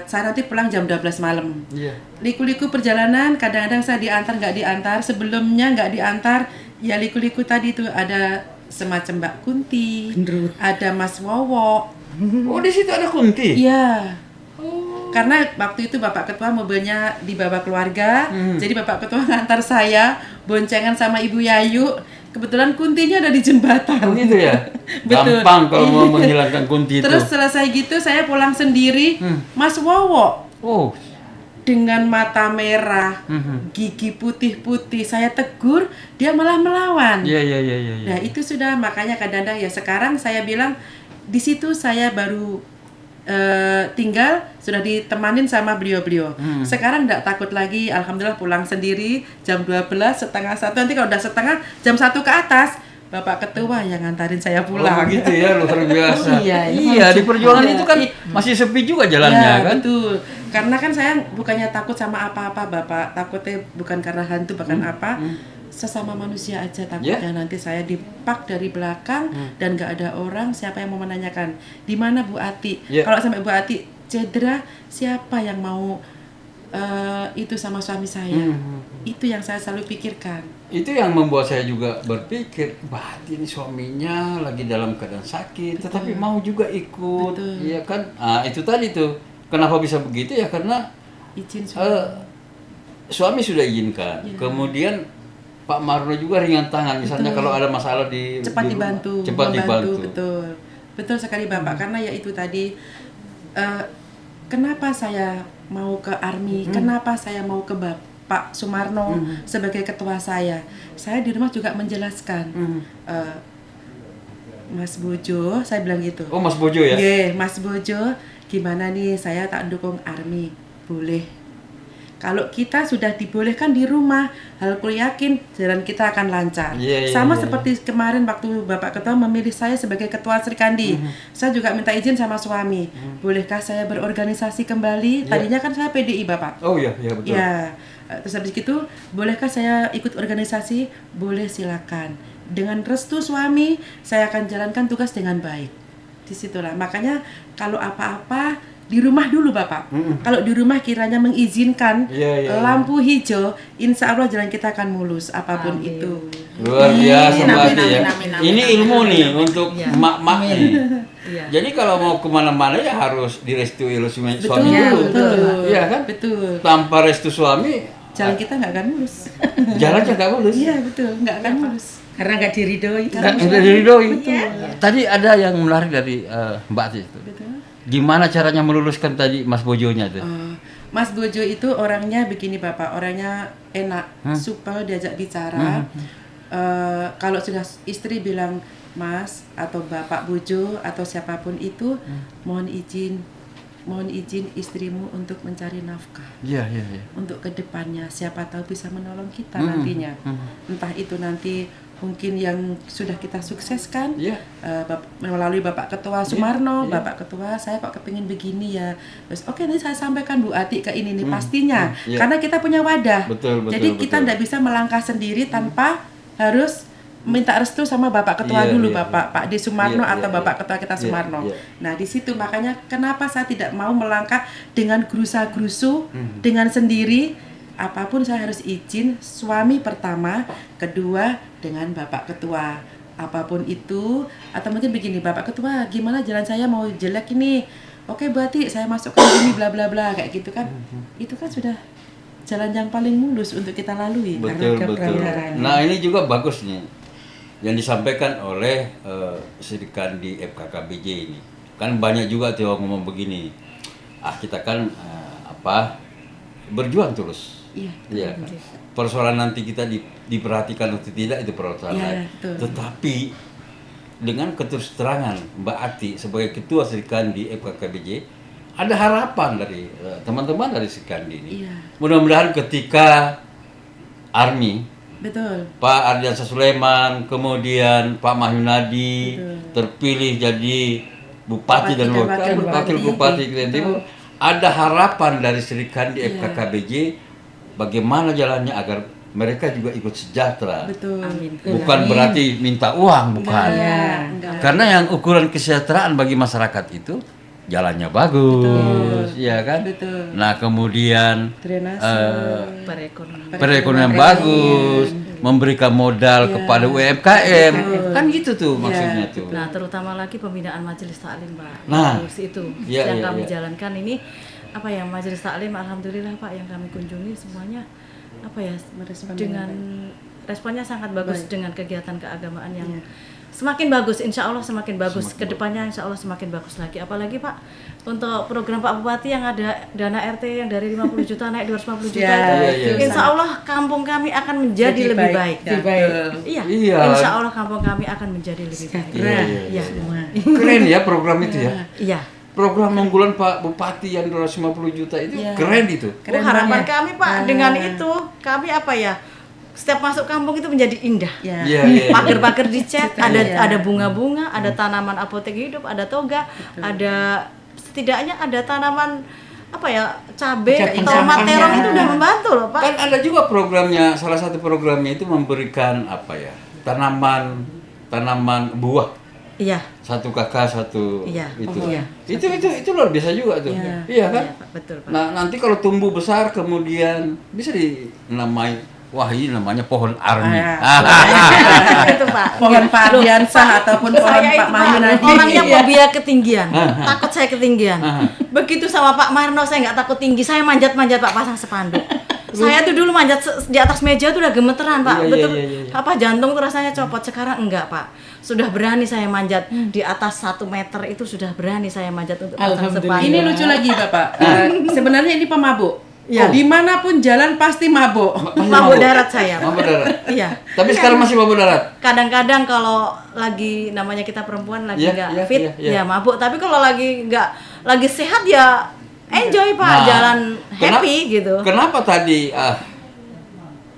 Saya nanti pulang jam 12 malam. Iya. Liku-liku perjalanan, kadang-kadang saya diantar nggak diantar, sebelumnya nggak diantar, ya liku-liku tadi tuh ada semacam Mbak Kunti, Gendrut. ada Mas Wowo, Oh, di situ ada kunti. iya. Karena waktu itu Bapak Ketua mobilnya dibawa keluarga, jadi Bapak Ketua ngantar saya boncengan sama Ibu Yayu. Kebetulan kuntinya ada di jembatan. Oh, gitu ya. Betul. Gampang kalau mau menghilangkan kunti itu. Terus selesai gitu saya pulang sendiri, Mas Wowo Oh. dengan mata merah, gigi putih-putih, saya tegur, dia malah melawan. Iya, iya, iya, iya. Nah itu sudah, makanya kadang-kadang ya sekarang saya bilang di situ saya baru tinggal, sudah ditemanin sama beliau-beliau. Sekarang enggak takut lagi, alhamdulillah pulang sendiri jam 12, setengah 1, nanti kalau udah setengah jam 1 ke atas Bapak Ketua yang ngantarin saya pulang. Oh, gitu ya, luar biasa. Iya, Iya, di perjuangan Iya. itu kan masih sepi juga jalannya Ya, kan. betul. Karena kan saya bukannya takut sama apa-apa, Bapak. Takutnya bukan karena hantu, bahkan apa. Sesama manusia aja takutnya nanti saya dipak dari belakang dan nggak ada orang, siapa yang mau menanyakan di mana Bu Ati? Ya. Kalau sampai Bu Ati cedera, siapa yang mau itu sama suami saya? Itu yang saya selalu pikirkan. Itu yang membuat saya juga berpikir, Ati ini suaminya lagi dalam keadaan sakit, tetapi mau juga ikut, Betul. iya kan? Ah, itu tadi tuh, kenapa bisa begitu ya? Karena Izin suami. suami sudah izinkan, kemudian Pak Marno juga ringan tangan, misalnya kalau ada masalah Cepat di rumah, dibantu, cepat membantu, dibantu. betul, betul sekali Bapak. Karena ya itu tadi, kenapa saya mau ke Army, kenapa saya mau ke Pak Sumarno sebagai ketua saya di rumah juga menjelaskan, Mas Bojo, saya bilang gitu. Oh, Mas Bojo ya? Iya, Mas Bojo, gimana nih saya tak dukung Army, boleh. Kalau kita sudah dibolehkan di rumah, aku yakin jalan kita akan lancar. Iya, Sama iya. seperti kemarin waktu Bapak Ketua memilih saya sebagai Ketua Sri Kandi. Saya juga minta izin sama suami. Bolehkah saya berorganisasi kembali? Tadinya kan saya PDI, Bapak. Oh iya, iya betul. Ya, terus habis itu, bolehkah saya ikut organisasi? Boleh, silakan. Dengan restu suami, saya akan jalankan tugas dengan baik. Disitulah, makanya kalau apa-apa di rumah dulu Bapak. Kalau di rumah kiranya mengizinkan Iya, iya, lampu hijau, insya Allah jalan kita akan mulus apapun itu. Luar biasa Amin, Mbak amin, Ati ya. amin, amin, Ini ilmu nih untuk Iya. emak-emak nih. Iya. Jadi kalau mau kemana-mana ya harus direstui oleh suami Betul, dulu. betul. Iya kan? Betul. Tanpa restu suami, Jalan kita nggak akan mulus. jalannya nggak mulus. Iya betul, nggak akan mulus. Karena nggak diridhoi. Nggak diridhoi. Tadi ada yang menarik dari Mbak Ati itu. Betul. Gimana caranya meluluskan tadi Mas Bojonya tuh? Mas Bojo itu orangnya begini Bapak, orangnya enak, supel, diajak bicara. Kalau sudah istri bilang Mas atau Bapak Bojo atau siapapun itu, mohon izin istrimu untuk mencari nafkah. Iya, iya, iya. Untuk kedepannya, siapa tahu bisa menolong kita nantinya. Entah itu nanti mungkin yang sudah kita sukseskan Iya. melalui Bapak Ketua Sumarno, Bapak Ketua saya kok kepingin begini ya, terus oke nanti saya sampaikan Bu Ati ke ini nih pastinya, Iya. karena kita punya wadah, Betul, betul, jadi kita betul. tidak bisa melangkah sendiri tanpa harus minta restu sama Bapak Ketua Iya, dulu, iya, Bapak Pak D Sumarno Iya, atau iya, Bapak iya. Ketua kita Iya, Sumarno. iya. Nah di situ makanya kenapa saya tidak mau melangkah dengan gerusa-gerusu dengan sendiri. Apapun saya harus izin suami pertama, kedua dengan Bapak Ketua. Apapun itu, atau mungkin begini, Bapak Ketua, gimana jalan saya mau jelek ini? Oke, berarti saya masuk ke sini bla bla bla kayak gitu kan. Itu kan sudah jalan yang paling mulus untuk kita lalui Betul, karena betul. keberanian. Nah, ini juga bagus nih yang disampaikan oleh Sri Kandi FKKBJ ini. Kan banyak juga tuh yang ngomong begini. Kita kan berjuang terus. Iya. Iya kan? Persoalan nanti kita diperhatikan atau tidak itu persoalan Iya, lain. betul. Tetapi dengan keterus terangan Mbak Ati sebagai Ketua Sri Kandi FKKBJ, ada harapan dari teman-teman dari Sri Kandi ini. Iya. Mudah-mudahan ketika Army, Betul. Pak Ardiansa Sulaiman, kemudian Pak Mahyunadi terpilih jadi Bupati dan Wakil Bupati Kalimantan Timur, ada harapan dari Sri Kandi FKKBJ bagaimana jalannya agar mereka juga ikut sejahtera. Betul. Bukan berarti minta uang, bukan. Enggak. Karena yang ukuran kesejahteraan bagi masyarakat itu jalannya bagus, ya kan? Betul. Nah, kemudian Drainase. perekonomian bagus, memberikan modal kepada UMKM, kan gitu tuh maksudnya tuh. Nah, terutama lagi pembinaan majelis taklim, Pak. Nah, Bagus itu iya, yang iya, kami iya. jalankan ini majelis taklim, alhamdulillah Pak, yang kami kunjungi semuanya Merespon dengan dengan responnya sangat bagus dengan kegiatan keagamaan yang semakin bagus, insya Allah semakin bagus. Kedepannya insya Allah semakin bagus lagi. Apalagi Pak, untuk program Pak Bupati yang ada dana RT yang dari 50 juta naik 250 juta Ya, itu, iya. insya Allah kampung kami akan menjadi lebih baik. Iya, Iya. insya Allah kampung kami akan menjadi lebih baik. Iya, Iya. Keren ya program itu ya. Iya. Program unggulan Pak Bupati yang 250 juta itu keren itu. Oh, harapan kami Pak dengan itu kami setiap masuk kampung itu menjadi indah. Ya. Iya, iya. Pagar-pagar dicat, ada bunga-bunga, ada tanaman apotek hidup, ada toga, ada setidaknya ada tanaman cabai, tomat, terong itu udah membantu loh Pak. Kan ada juga programnya, salah satu programnya itu memberikan tanaman buah. Iya. Satu kakak satu Iya. itu. Oh, iya. Itu luar biasa juga tuh. Iya kan? Iya, Pak, betul Pak. Nah, nanti kalau tumbuh besar kemudian bisa dinamai, wah ini namanya pohon army. Itu Pak. pohon Pak Ardiansa ataupun pohon Saya Pak itu, Mahyunadi. orangnya fobia ketinggian, takut saya ketinggian. Begitu sama Pak Marno saya nggak takut tinggi, saya manjat-manjat Pak, pasang spanduk. Saya tuh dulu manjat di atas meja tuh udah gemeteran Pak, Iya, betul iya. jantung tuh rasanya copot. Sekarang enggak Pak, sudah berani saya manjat di atas 1 meter itu, sudah berani saya manjat untuk pasang spanduk. Ini lucu lagi Bapak. Sebenarnya ini pemabuk. Iya. Dimanapun jalan pasti mabuk. Mabuk darat saya. Mabuk darat. Iya. Tapi sekarang masih mabuk darat. Kadang-kadang kalau lagi namanya kita perempuan lagi Iya, nggak iya, fit iya, iya. ya mabuk, tapi kalau lagi nggak lagi sehat ya enjoy Pak, Nah, jalan kenapa- happy gitu. Kenapa tadi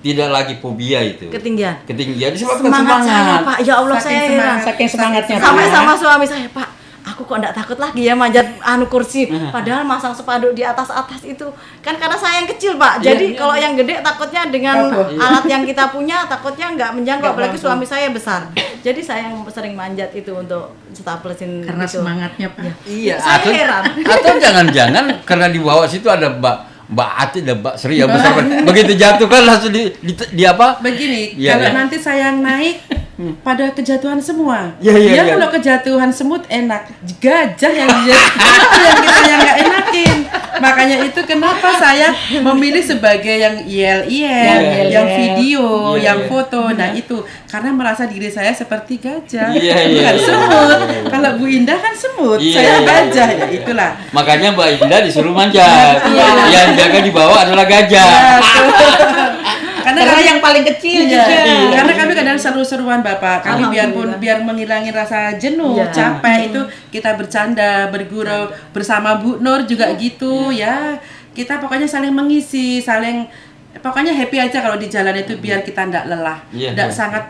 tidak lagi fobia itu? Ketinggian. Ketinggian disebabkan Semangat saya semangat. Pak, ya Allah Saking saya semangat. heran. Saking semangatnya, Sampai Pak. sama suami saya, Pak, aku kok enggak takut lagi ya manjat kursi. Padahal masang spanduk di atas itu kan karena saya yang kecil Pak. Jadi kalau yang gede takutnya dengan alat yang kita punya takutnya nggak menjangkau, apalagi suami saya besar. Jadi saya yang sering manjat itu untuk staplesin Karena gitu. semangatnya, Pak. Iya, Saya atau heran. atau jangan-jangan karena di bawah situ ada Mbak Ati dan Mbak Sri yang besar. Begitu jatuh kan langsung di apa? Begini, Iya, kalau iya. nanti saya yang naik pada kejatuhan semua. Iya, iya, Ya iya. kalau kejatuhan semut enak, gajah yang yang kita yang nggak enakin. Makanya itu kenapa saya memilih sebagai yang Iya, yang iya. video, Iya, yang iya. foto. Nah itu karena merasa diri saya seperti gajah, Iya, iya, bukan iya. semut. Kalau Bu Indah kan semut, Iya, saya iya, gajah. iya. Ya itulah. Makanya Mbak Indah disuruh manjat. Yang jaga di bawah adalah gajah. Karena yang paling kecil Iya, juga. karena kami kadang seru-seruan Bapak. Kami Alhamdulillah. biar menghilangin rasa jenuh, Iya. capek itu kita bercanda, bergurau bersama Bu Nur juga gitu ya. Kita pokoknya saling mengisi, pokoknya happy aja kalau di jalan itu biar kita ndak lelah. Iya, Ndak iya. sangat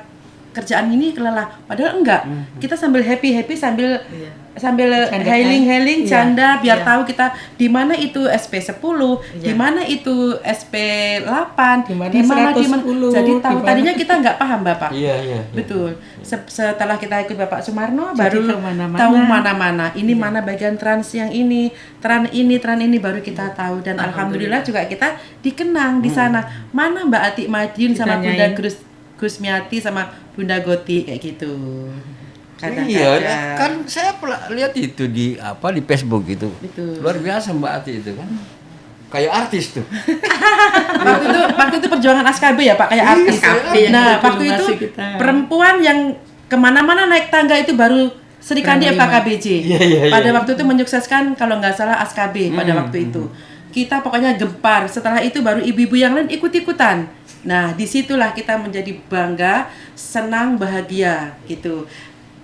kerjaan ini lelah. Padahal enggak. Kita sambil happy sambil Iya. sambil Canda-canda. hailing Iya. canda biar Iya. tahu kita di mana itu SP10, di Iya. mana itu SP8, Di mana di mana 110, jadi tahu di mana- tadinya kita nggak paham Bapak. Iya, iya. Betul. Setelah kita ikut Bapak Sumarno Jadi baru tahu mana-mana. tahu mana-mana. Ini mana bagian trans yang ini, tran ini baru kita tahu dan alhamdulillah juga kita dikenang di sana. Mana Mbak Atik Madiun sama Bunda Ditanyain. Gusmiati sama Bunda Goti kayak gitu. Iya, kan saya lihat itu di Facebook itu. Betul. Luar biasa Mbak Ati itu kan. Kayak artis tuh. waktu itu perjuangan ASKB ya Pak kayak artis. ASKB yang Nah dulu waktu itu masih kita. perempuan yang kemana-mana naik tangga itu baru Sri Kandi Prima. FKKBJ. Iya, iya, iya. Pada waktu itu menyukseskan kalau nggak salah ASKB pada waktu itu. Kita pokoknya gempar. Setelah itu baru ibu-ibu yang lain ikut-ikutan. Nah disitulah kita menjadi bangga, senang, bahagia gitu.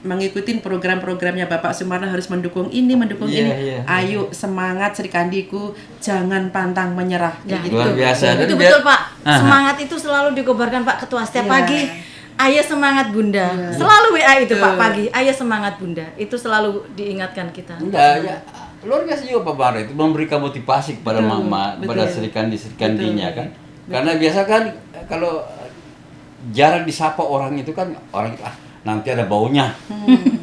Mengikuti program-programnya Bapak Sumarno harus mendukung ini, mendukung Iya, ini. iya, Ayo semangat Sri Kandiku, jangan pantang menyerah. Ya, Kayak gitu. Luar biasa. Itu Dan betul dia- Pak. Aha. Semangat itu selalu dikobarkan Pak Ketua setiap Iya. pagi. Ayo semangat Bunda. Selalu WA itu Pak pagi. Ayo semangat Bunda. Itu selalu diingatkan kita. Enggak, ya luar biasa juga Pak Bara itu memberikan motivasi kepada mama, kepada Sri Kandinya kan. Karena biasa kan kalau jarang disapa orang itu kan orang nanti ada baunya.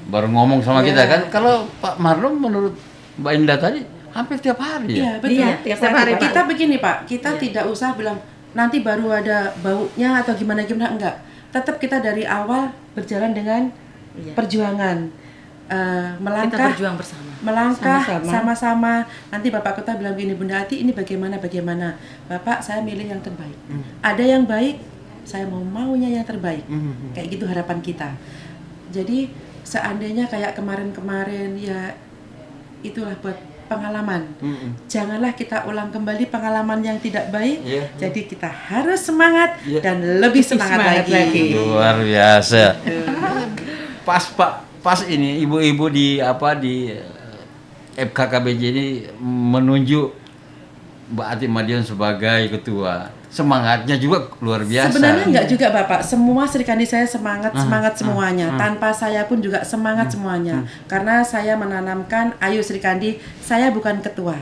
Baru ngomong sama kita kan. Kalau Pak Marno menurut Mbak Indah tadi hampir tiap hari ya. Iya, betul. Iya, tiap hari, Pak. Kita begini, Pak. Kita tidak usah bilang nanti baru ada baunya atau gimana enggak. Tetap kita dari awal berjalan dengan Iya. perjuangan. Kita Melangkah berjuang bersama. melangkah Sama-sama. sama-sama. Nanti Bapak Kota bilang gini, Bunda Ati ini bagaimana? Bapak saya milih yang terbaik. Ada yang baik, saya maunya yang terbaik. Kayak gitu harapan kita. Jadi seandainya kayak kemarin-kemarin ya itulah buat pengalaman. Janganlah kita ulang kembali pengalaman yang tidak baik. Iya. Jadi kita harus semangat Iya. dan lebih semangat, lagi. Luar biasa. Pas ini ibu-ibu di FKKBJ ini menunjuk Mbak Ati Madiun sebagai ketua. Semangatnya juga luar biasa. Sebenarnya enggak juga Bapak, semua Sri Kandi saya semangat semuanya. Tanpa saya pun juga semangat semuanya. Karena saya menanamkan, ayo Sri Kandi, saya bukan ketua.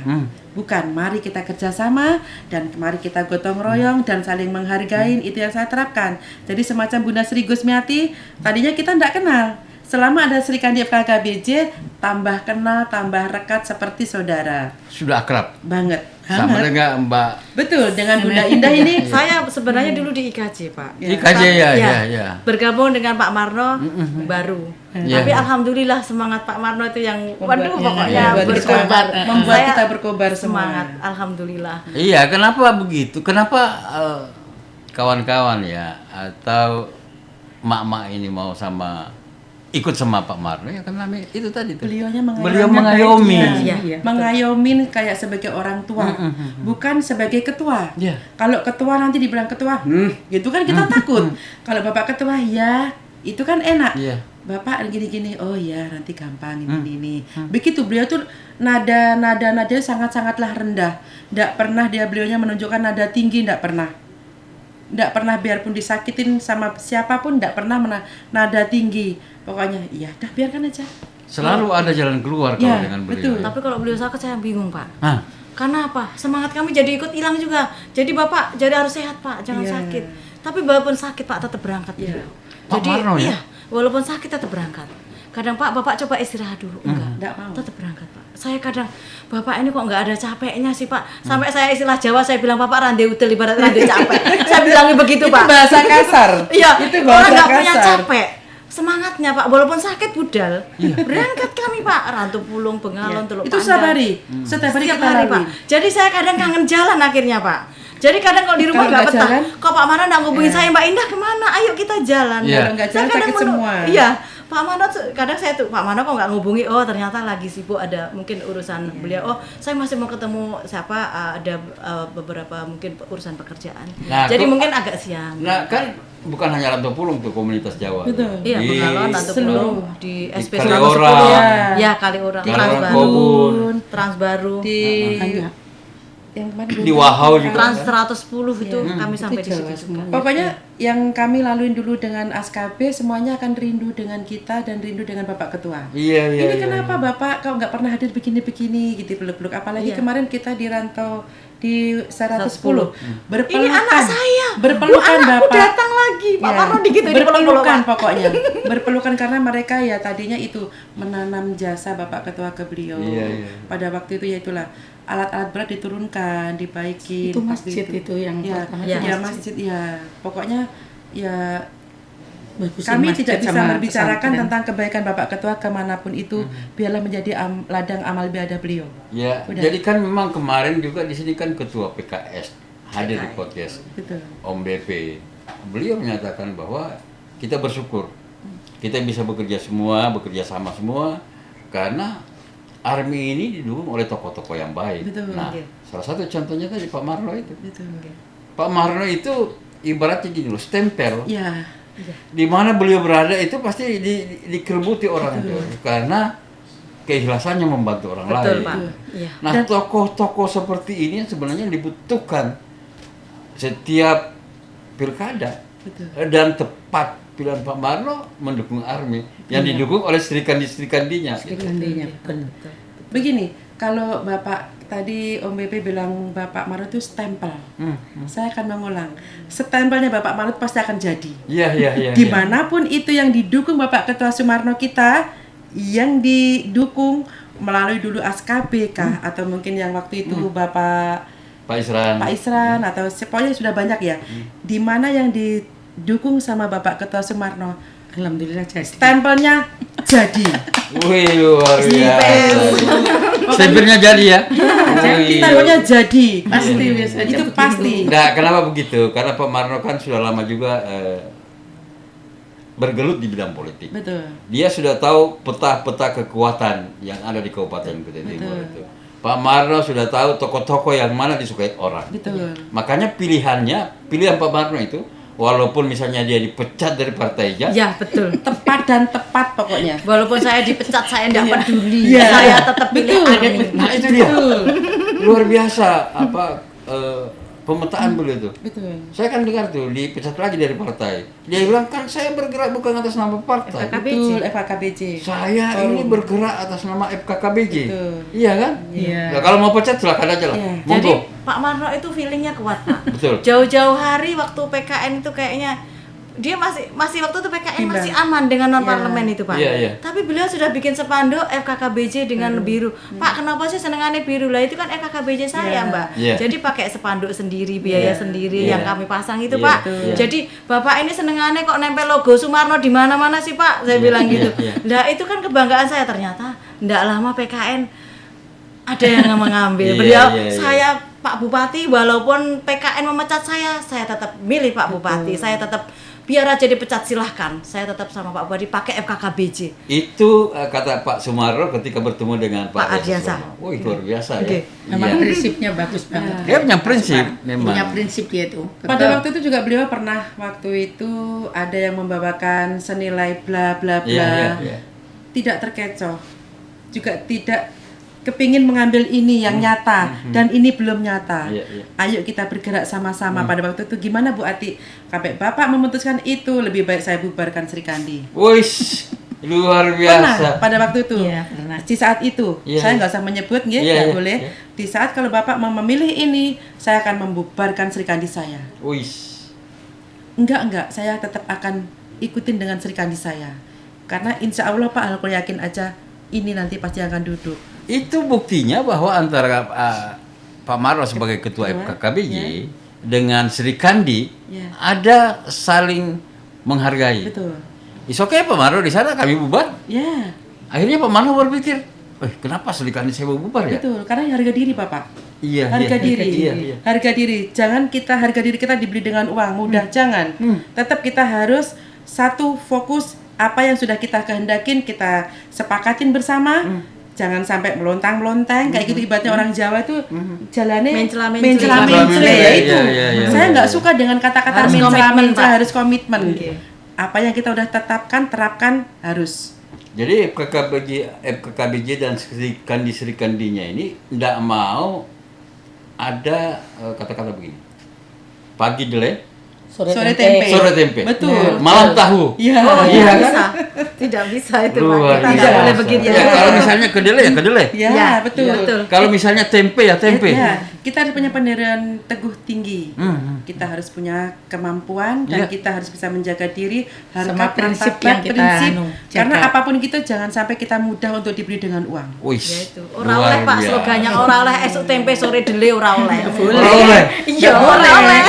Bukan, mari kita kerjasama dan mari kita gotong royong dan saling menghargai, itu yang saya terapkan. Jadi semacam Bunda Sri Gusmiati, tadinya kita enggak kenal. Selama ada Sri Kandi FKKBJ, tambah kenal, tambah rekat seperti saudara. Sudah akrab. Banget. Sama dengan Mbak Betul, dengan Bunda Indah ini Saya sebenarnya dulu di IKJ Pak. IKJ ya. Bergabung dengan Pak Marno baru. Iya. Tapi alhamdulillah semangat Pak Marno itu yang waduh Membuatnya, pokoknya membuat kita- berkobar. membuat Saya kita berkobar semua. semangat, alhamdulillah. Iya, kenapa begitu? Kenapa kawan-kawan ya atau mak-mak ini mau ikut sama Pak Marno ya karena itu tadi tuh. beliau Beliau mengayomi. Iya. Mengayomin kayak sebagai orang tua, bukan sebagai ketua. Iya. Kalau ketua nanti dibilang ketua, gitu kan kita takut. Kalau Bapak ketua ya, itu kan enak. Iya. Bapak gini-gini, oh ya nanti gampang ini. Begitu beliau tuh nadanya sangat-sangatlah rendah. Nggak pernah beliaunya menunjukkan nada tinggi, nggak pernah biarpun disakitin sama siapapun, nggak pernah nada tinggi. Pokoknya iya, dah biarkan aja. Selalu ada jalan keluar kalau Ya, dengan beliau. betul. Tapi kalau beliau sakit saya bingung, Pak. Hah? Karena apa? Semangat kami jadi ikut hilang juga. Jadi Bapak jadi harus sehat, Pak, jangan Iya. sakit. Tapi walaupun sakit, Pak, tetap berangkat. Iya. beliau. Pak Jadi Marno, ya? iya, walaupun sakit tetap berangkat. Kadang Pak, Bapak coba istirahat dulu. Enggak, Nggak mau. tetap berangkat, Pak. Saya kadang, Bapak ini kok nggak ada capeknya sih, Pak. Sampai saya istilah Jawa, saya bilang, Bapak rande utel ibarat rande capek. Saya bilangin begitu, Itu Pak. bahasa kasar. Iya, Itu orang bahasa nggak punya kasar. capek. Semangatnya Pak, walaupun sakit budal, berangkat kami Pak, Rantu Pulung, Bengalon, Teluk Itu setiap hari. Setiap hari Setiap kita hari lalui. Pak. Jadi saya kadang kangen jalan akhirnya Pak. Jadi kadang kalau di rumah Kalau nggak nggak betah, jalan? kok Pak Mano nggak ngubungin saya, Mbak Indah kemana? Ayo kita jalan. Iya. Kalau nggak Saya jalan kadang sakit semua. Iya, Pak Mano kadang saya tuh, Pak Mano kok nggak ngubungi? Oh ternyata lagi sibuk ada mungkin urusan beliau. Oh saya masih mau ketemu siapa? Ada beberapa mungkin urusan pekerjaan. Nah, Jadi kok- mungkin agak siang. Nah kan bukan hanya Ranto Pulung tuh komunitas Jawa. Betul. Iya, Di Bengalon, Rantu seluruh. Pulung, di SP Kaliorang. 110. Ya, Kaliorang, Di Transbaru, Transbaru, Di yang kemarin di Wahau juga. Trans 110 itu kami sampai di Jawa situ. semua. Pokoknya yang kami laluin dulu dengan ASKB semuanya akan rindu dengan kita dan rindu dengan Bapak Ketua. Iya, iya. Ini iya. kenapa Bapak kau nggak pernah hadir begini-begini gitu peluk-peluk. Apalagi Iya. kemarin kita di rantau di 110 berpelukan. Ini anak saya. Berpelukan anakku Bapak. datang lagi. Pak Ya, Marno gitu berpelukan pokoknya. Berpelukan karena mereka ya tadinya itu menanam jasa Bapak Ketua ke beliau. Iya, iya. Pada waktu itu ya itulah alat-alat berat diturunkan, dibaikin. Itu waktu masjid itu yang ya, pertama itu ya, masjid. masjid ya. Pokoknya ya Bagusin kami masjid tidak bisa sama membicarakan pesantren. tentang kebaikan Bapak Ketua kemanapun itu, biarlah menjadi ladang amal ibadah beliau. Ya, Udah. jadi kan memang kemarin juga di sini kan ketua PKS hadir di podcast Betul. Om BP. Beliau menyatakan bahwa kita bersyukur kita bisa bekerja sama semua karena Army ini didukung oleh tokoh-tokoh yang baik. Betul. Nah, Iya. salah satu contohnya tadi Pak Marno itu. Betul. Pak Marno itu ibaratnya gini loh, stempel. Ya, Di mana beliau berada itu pasti dikerbuti orang itu karena keikhlasannya membantu orang Betul, lain. Pak. Iya. Nah, tokoh-tokoh seperti ini sebenarnya dibutuhkan setiap pilkada. betul. Dan tepat pilihan Pak Marno mendukung Army yang didukung oleh serikandi-serikandinya. Sekandinya, betul. Begini, kalau Bapak tadi Om BP bilang Bapak Marut itu stempel. Saya akan mengulang. Stempelnya Bapak Marut pasti akan jadi. Iya, iya, iya. Dimanapun itu yang didukung Bapak Ketua Sumarno kita, yang didukung melalui dulu ASKB kah, atau mungkin yang waktu itu Bapak Pak Isran. atau pokoknya sudah banyak ya. Di mana yang didukung sama Bapak Ketua Sumarno, Alhamdulillah jadi. stempelnya jadi. Wih, luar biasa. Stempelnya jadi ya. Wih. Stempelnya jadi. Pasti biasanya Itu begitu. pasti. Nah, kenapa begitu? Karena Pak Marno kan sudah lama juga bergelut di bidang politik. Betul. Dia sudah tahu peta-peta kekuatan yang ada di Kabupaten Kutai Timur Betul. itu. Pak Marno sudah tahu tokoh-tokoh yang mana disukai orang. Betul. Makanya pilihan Pak Marno itu, walaupun misalnya dia dipecat dari partainya, Ya, betul. Tepat dan tepat pokoknya. Walaupun saya dipecat, saya tidak peduli. Iya. Saya tetap pilih Army. nah itu dia. Luar biasa pemetaan beliau tuh. Betul. Saya kan dengar tuh dipecat lagi dari partai. Dia bilang kan saya bergerak bukan atas nama partai. Betul, FKKBJ. Saya ini bergerak atas nama FKKBJ. Betul. Iya kan? Iya. Nah, kalau mau pecat silakan aja lah. Iya. Jadi Monggo. Pak Marno itu feelingnya kuat Pak. Betul. Jauh-jauh hari waktu PKN itu kayaknya dia masih waktu itu PKN Timbang. masih aman dengan non parlemen Iya. itu Pak. Iya, iya. Tapi beliau sudah bikin spanduk FKKBJ dengan biru. Pak kenapa sih senengannya biru lah itu kan FKKBJ saya Iya. Mbak. Iya. Jadi pakai spanduk sendiri biaya sendiri Iya. yang kami pasang itu Iya, Pak. betul. Jadi Bapak ini senengannya kok nempel logo Sumarno di mana-mana sih Pak. Saya Iya, bilang iya, gitu. iya. Nah itu kan kebanggaan saya ternyata ndak lama PKN ada yang mengambil. Iya, Beliau iya, iya. saya Pak Bupati walaupun PKN memecat saya tetap milih Pak Bupati. Saya tetap biar aja dipecat silahkan. Saya tetap sama Pak Bupati pakai FKKBJ. Itu kata Pak Sumarro ketika bertemu dengan Pak Adiansyah. Oh, itu luar biasa Oke. ya. Memang Iya. prinsipnya bagus banget. Dia punya prinsip memang. Punya prinsip dia itu. Pada waktu itu juga beliau pernah waktu itu ada yang membawakan senilai bla bla bla. Iya, iya. Tidak terkecoh. Juga tidak kepingin mengambil ini yang nyata dan ini belum nyata. Iya, iya. Ayo kita bergerak sama-sama. Pada waktu itu gimana Bu Ati? Sampai Bapak memutuskan itu lebih baik saya bubarkan Sri Kandi. Wis, luar Pernah biasa. pada waktu itu. Iya, pernah. Di saat itu, Iya, saya iya. nggak usah menyebut, nggih, Iya, nggak iya, boleh. iya. Di saat kalau Bapak mau memilih ini, saya akan membubarkan Sri Kandi saya. Wis. Enggak, saya tetap akan ikutin dengan Sri Kandi saya. Karena insya Allah Pak, aku yakin aja ini nanti pasti akan duduk. Itu buktinya bahwa antara Pak Marro sebagai ketua FKKBJ dengan Sri Kandi Ya. ada saling menghargai. Betul. Oke Pak Marro di sana kami bubar. Ya, Akhirnya Pak Marro berpikir, kenapa Sri Kandi saya mau bubar ya? betul. Karena harga diri Bapak. Iya, Harga iya, diri. iya, iya. Harga diri. Jangan harga diri kita dibeli dengan uang mudah, jangan. Tetap kita harus satu fokus apa yang sudah kita kehendakin, kita sepakatin bersama. Jangan sampai melontang-melontang kayak gitu, ibaratnya orang Jawa itu jalannya Mencela-mencela. mencela ya itu. Iya, iya, Saya iya. nggak suka dengan kata-kata Harus komitmen, mencela-mencela, Pak. harus komitmen. Oke. Apa yang kita udah tetapkan, terapkan harus. Jadi FKKBJ dan Sri Kandinya ini tidak mau ada kata-kata begini. Pagi delay, Sore Sore tempe. tempe. sore tempe. Betul. Malam tahu. Iya. Oh, Iya, tidak kan? bisa. Tidak bisa itu Pak. Luar Kita nggak biasa. boleh begitu. Ya, kalau misalnya kedelai ya kedelai. Ya, Ya, betul. iya, betul. Kalau misalnya tempe ya tempe. Ya, kita harus punya pendirian teguh tinggi. Kita harus punya kemampuan dan Iya. kita harus bisa menjaga diri, harga Sama prinsip martabat, yang kita prinsip. anu, Karena jaga. apapun itu jangan sampai kita mudah untuk dibeli dengan uang. Wih. Ya itu. Ora oleh Pak biasa. slogannya, ora oleh esuk tempe sore dele ora oleh. Ora oleh. Iya, ora oleh.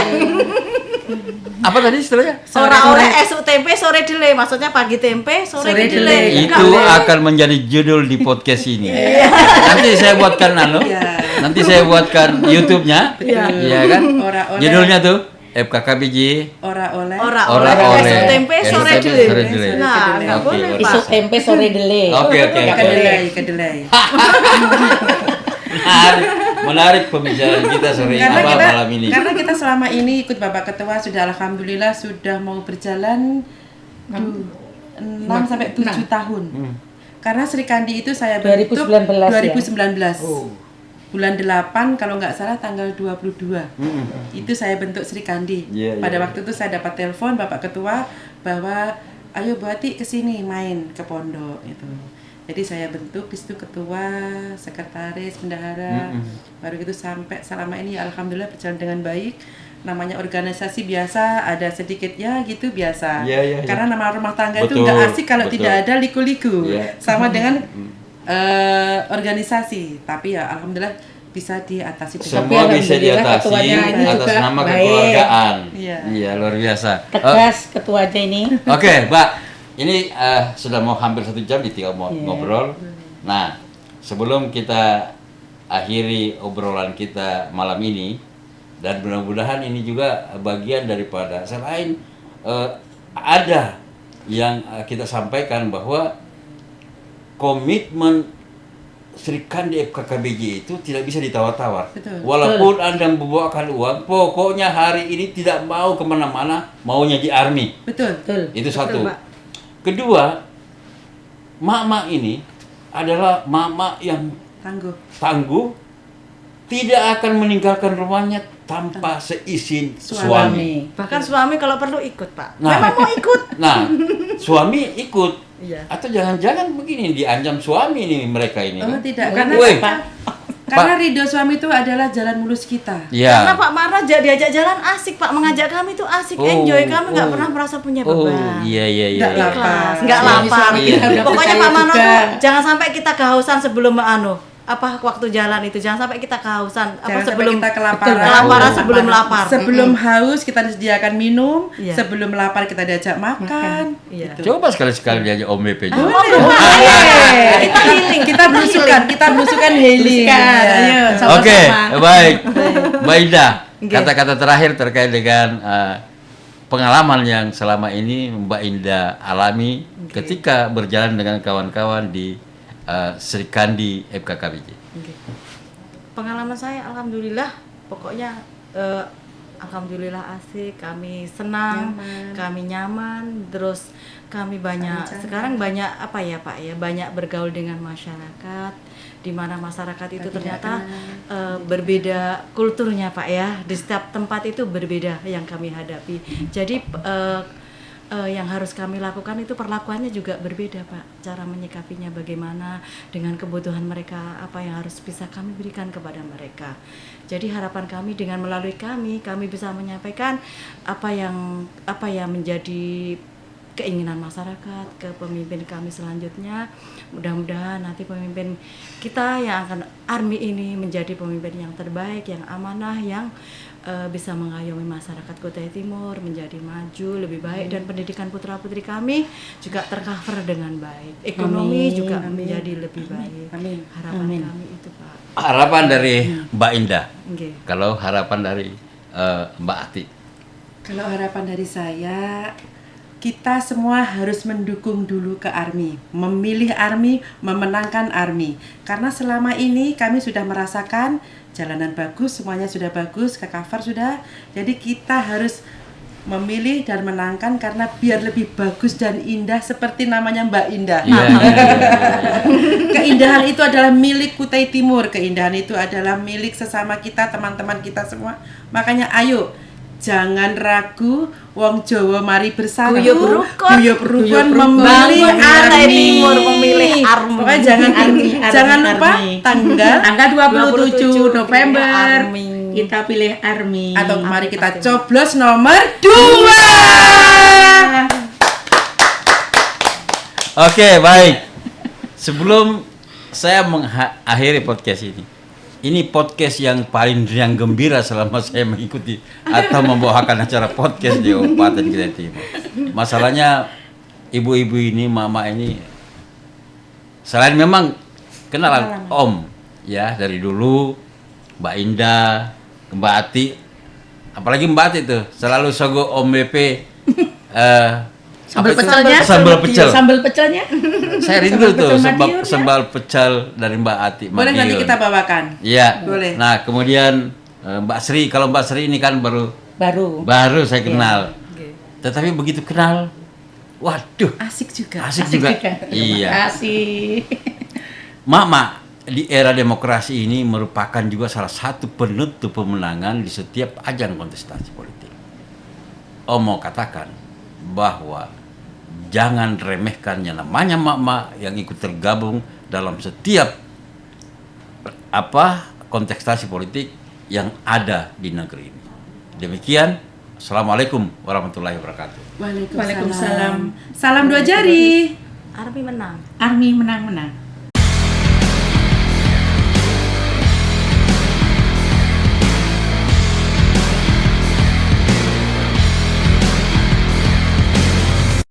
Apa tadi istilahnya? Ora oleh esuk tempe sore dele, maksudnya pagi tempe sore Sore dele. dele. Enggak Itu boleh. akan menjadi judul di podcast ini. Nanti saya buatkan Iya. nanti saya buatkan YouTube-nya. Iya kan? Ora oleh. Judulnya tuh FKKBJ. Ora oleh. Ora Ora oleh oleh. esuk tempe Esuk sore tempe, dele. sore dele. Nah, Oke, enggak boleh luar Pak. Isuk tempe sore dele. Oke. Kedelai. Menarik pembicaraan kita sore ini malam ini. Karena kita selama ini ikut Bapak Ketua sudah alhamdulillah sudah mau berjalan 6 sampai 7 tahun. Karena Sri Kandi itu saya bentuk 2019 2019. Oh. Bulan 8 kalau nggak salah tanggal 22. Itu saya bentuk Sri Kandi. Iya, Pada iya. waktu itu saya dapat telepon Bapak Ketua bahwa ayo Bu Ati kesini main ke pondok itu. Jadi saya bentuk di situ ketua, sekretaris, bendahara. Baru gitu sampai selama ini alhamdulillah berjalan dengan baik. Namanya organisasi biasa, ada sedikit ya gitu biasa. Iya, iya, iya. Karena nama rumah tangga itu Betul, nggak asik kalau betul. tidak ada liku-liku. Iya. Sama dengan organisasi. Tapi ya alhamdulillah bisa diatasi dengan Semua bisa alhamdulillah diatasi ketuanya ini atas juga nama baik. kekeluargaan. Iya. Iya, luar biasa. Tegas ketuanya ini. Oke, Mbak. Ini sudah mau hampir 1 jam tinggal mau ngobrol. Nah, sebelum kita akhiri obrolan kita malam ini, dan mudah-mudahan ini juga bagian daripada selain ada yang kita sampaikan bahwa komitmen Sri Kandi FKKBJ itu tidak bisa ditawar-tawar. Betul. Walaupun Anda membawakan uang, pokoknya hari ini tidak mau kemana-mana, maunya di army. Betul. Betul. Itu satu. Pak. Kedua, mak-mak ini adalah mak-mak yang tangguh, tidak akan meninggalkan rumahnya tanpa seizin suami. Bahkan suami kalau perlu ikut Pak. Nah. Memang mau ikut. Nah, suami ikut. Iya. Atau jangan-jangan begini, diancam suami ini mereka ini. Oh kan? tidak, karena Woi. karena ridho suami itu adalah jalan mulus kita. Ya. Karena Pak Marra diajak jalan asik Pak, mengajak kami itu asik, Oh, enjoy, kami nggak oh. pernah merasa punya Oh, beban. iya. Nggak lapar. Ikhlas, nggak Suami lapar. suami kita udah Pokoknya percaya Pak Marra juga. tuh jangan sampai kita kehausan sebelum waktu jalan itu, jangan sampai kita kehausan Jangan sebelum sampai kita kelaparan. kelaparan sebelum lapar. Sebelum haus kita disediakan minum, Iya. sebelum lapar kita diajak makan. Iya. Gitu. Coba sekali-sekali diajak Om BP juga. Boleh. Kita healing, Kita belusukan healing. Belusukan, Ya. ayo, sama-sama. Oke, baik. Mbak Ida, Oke. kata-kata terakhir terkait dengan pengalaman yang selama ini Mbak Indah alami ketika berjalan dengan kawan-kawan di Sri Kandi FKKBJ. Pengalaman saya alhamdulillah, pokoknya alhamdulillah asik, kami senang, kami nyaman, terus kami banyak sekarang banyak apa ya Pak ya, banyak bergaul dengan masyarakat, di mana masyarakat itu ternyata berbeda kulturnya Pak ya, di setiap tempat itu berbeda yang kami hadapi. Jadi yang harus kami lakukan itu perlakuannya juga berbeda Pak, cara menyikapinya bagaimana dengan kebutuhan mereka, apa yang harus bisa kami berikan kepada mereka. Jadi harapan kami dengan melalui kami bisa menyampaikan apa yang menjadi keinginan masyarakat ke pemimpin kami selanjutnya. Mudah-mudahan nanti pemimpin kita yang akan ARMI ini menjadi pemimpin yang terbaik, yang amanah, yang bisa mengayomi masyarakat Kutai Timur menjadi maju lebih baik, dan pendidikan putra-putri kami juga tercover dengan baik, ekonomi juga menjadi lebih baik. Harapan kami itu Pak. Harapan dari Mbak Indah. Kalau harapan dari Mbak Ati. Kalau harapan dari saya, kita semua harus mendukung dulu ke ARMI, memilih ARMI, memenangkan ARMI. Karena selama ini kami sudah merasakan jalanan bagus, semuanya sudah bagus, ke cover sudah. Jadi kita harus memilih dan menangkan karena biar lebih bagus dan indah seperti namanya Mbak Indah. Keindahan itu adalah milik Kutai Timur, keindahan itu adalah milik sesama kita, teman-teman kita semua. Makanya ayo, jangan ragu, wong Jawa mari bersatu, guyub rukun memilih ARMI. Memilih ARMI. Pokoknya jangan lupa tanggal 27 November ARMI. kita pilih ARMI. Atau mari kita coblos nomor 2. Oke, baik. Sebelum saya mengakhiri podcast ini podcast yang paling riang gembira selama saya mengikuti atau membawakan acara podcast di Kabupaten Kutai Timur. Masalahnya ibu-ibu ini, mama ini, selain memang kenal Om ya dari dulu, Mbak Indah, Mbak Ati, apalagi Mbak Ati tuh selalu sogo Om BP. Sambal pecelnya? Sambal pecelnya? Saya rindu tuh sambal pecel dari Mbak Ati. Boleh nanti kita bawakan. Iya. Boleh. Nah, kemudian Mbak Sri, kalau Mbak Sri ini kan baru saya kenal. Tetapi begitu kenal, waduh, asik juga. Iya. Asik. Mama, di era demokrasi ini merupakan juga salah satu penutup pemenangan di setiap ajang kontestasi politik. Om mau katakan bahwa jangan remehkan yang namanya mak-mak yang ikut tergabung dalam setiap kontestasi politik yang ada di negeri ini. Demikian, Assalamualaikum warahmatullahi wabarakatuh. Waalaikumsalam. Salam 2 jari. ARMI menang. ARMI menang-menang.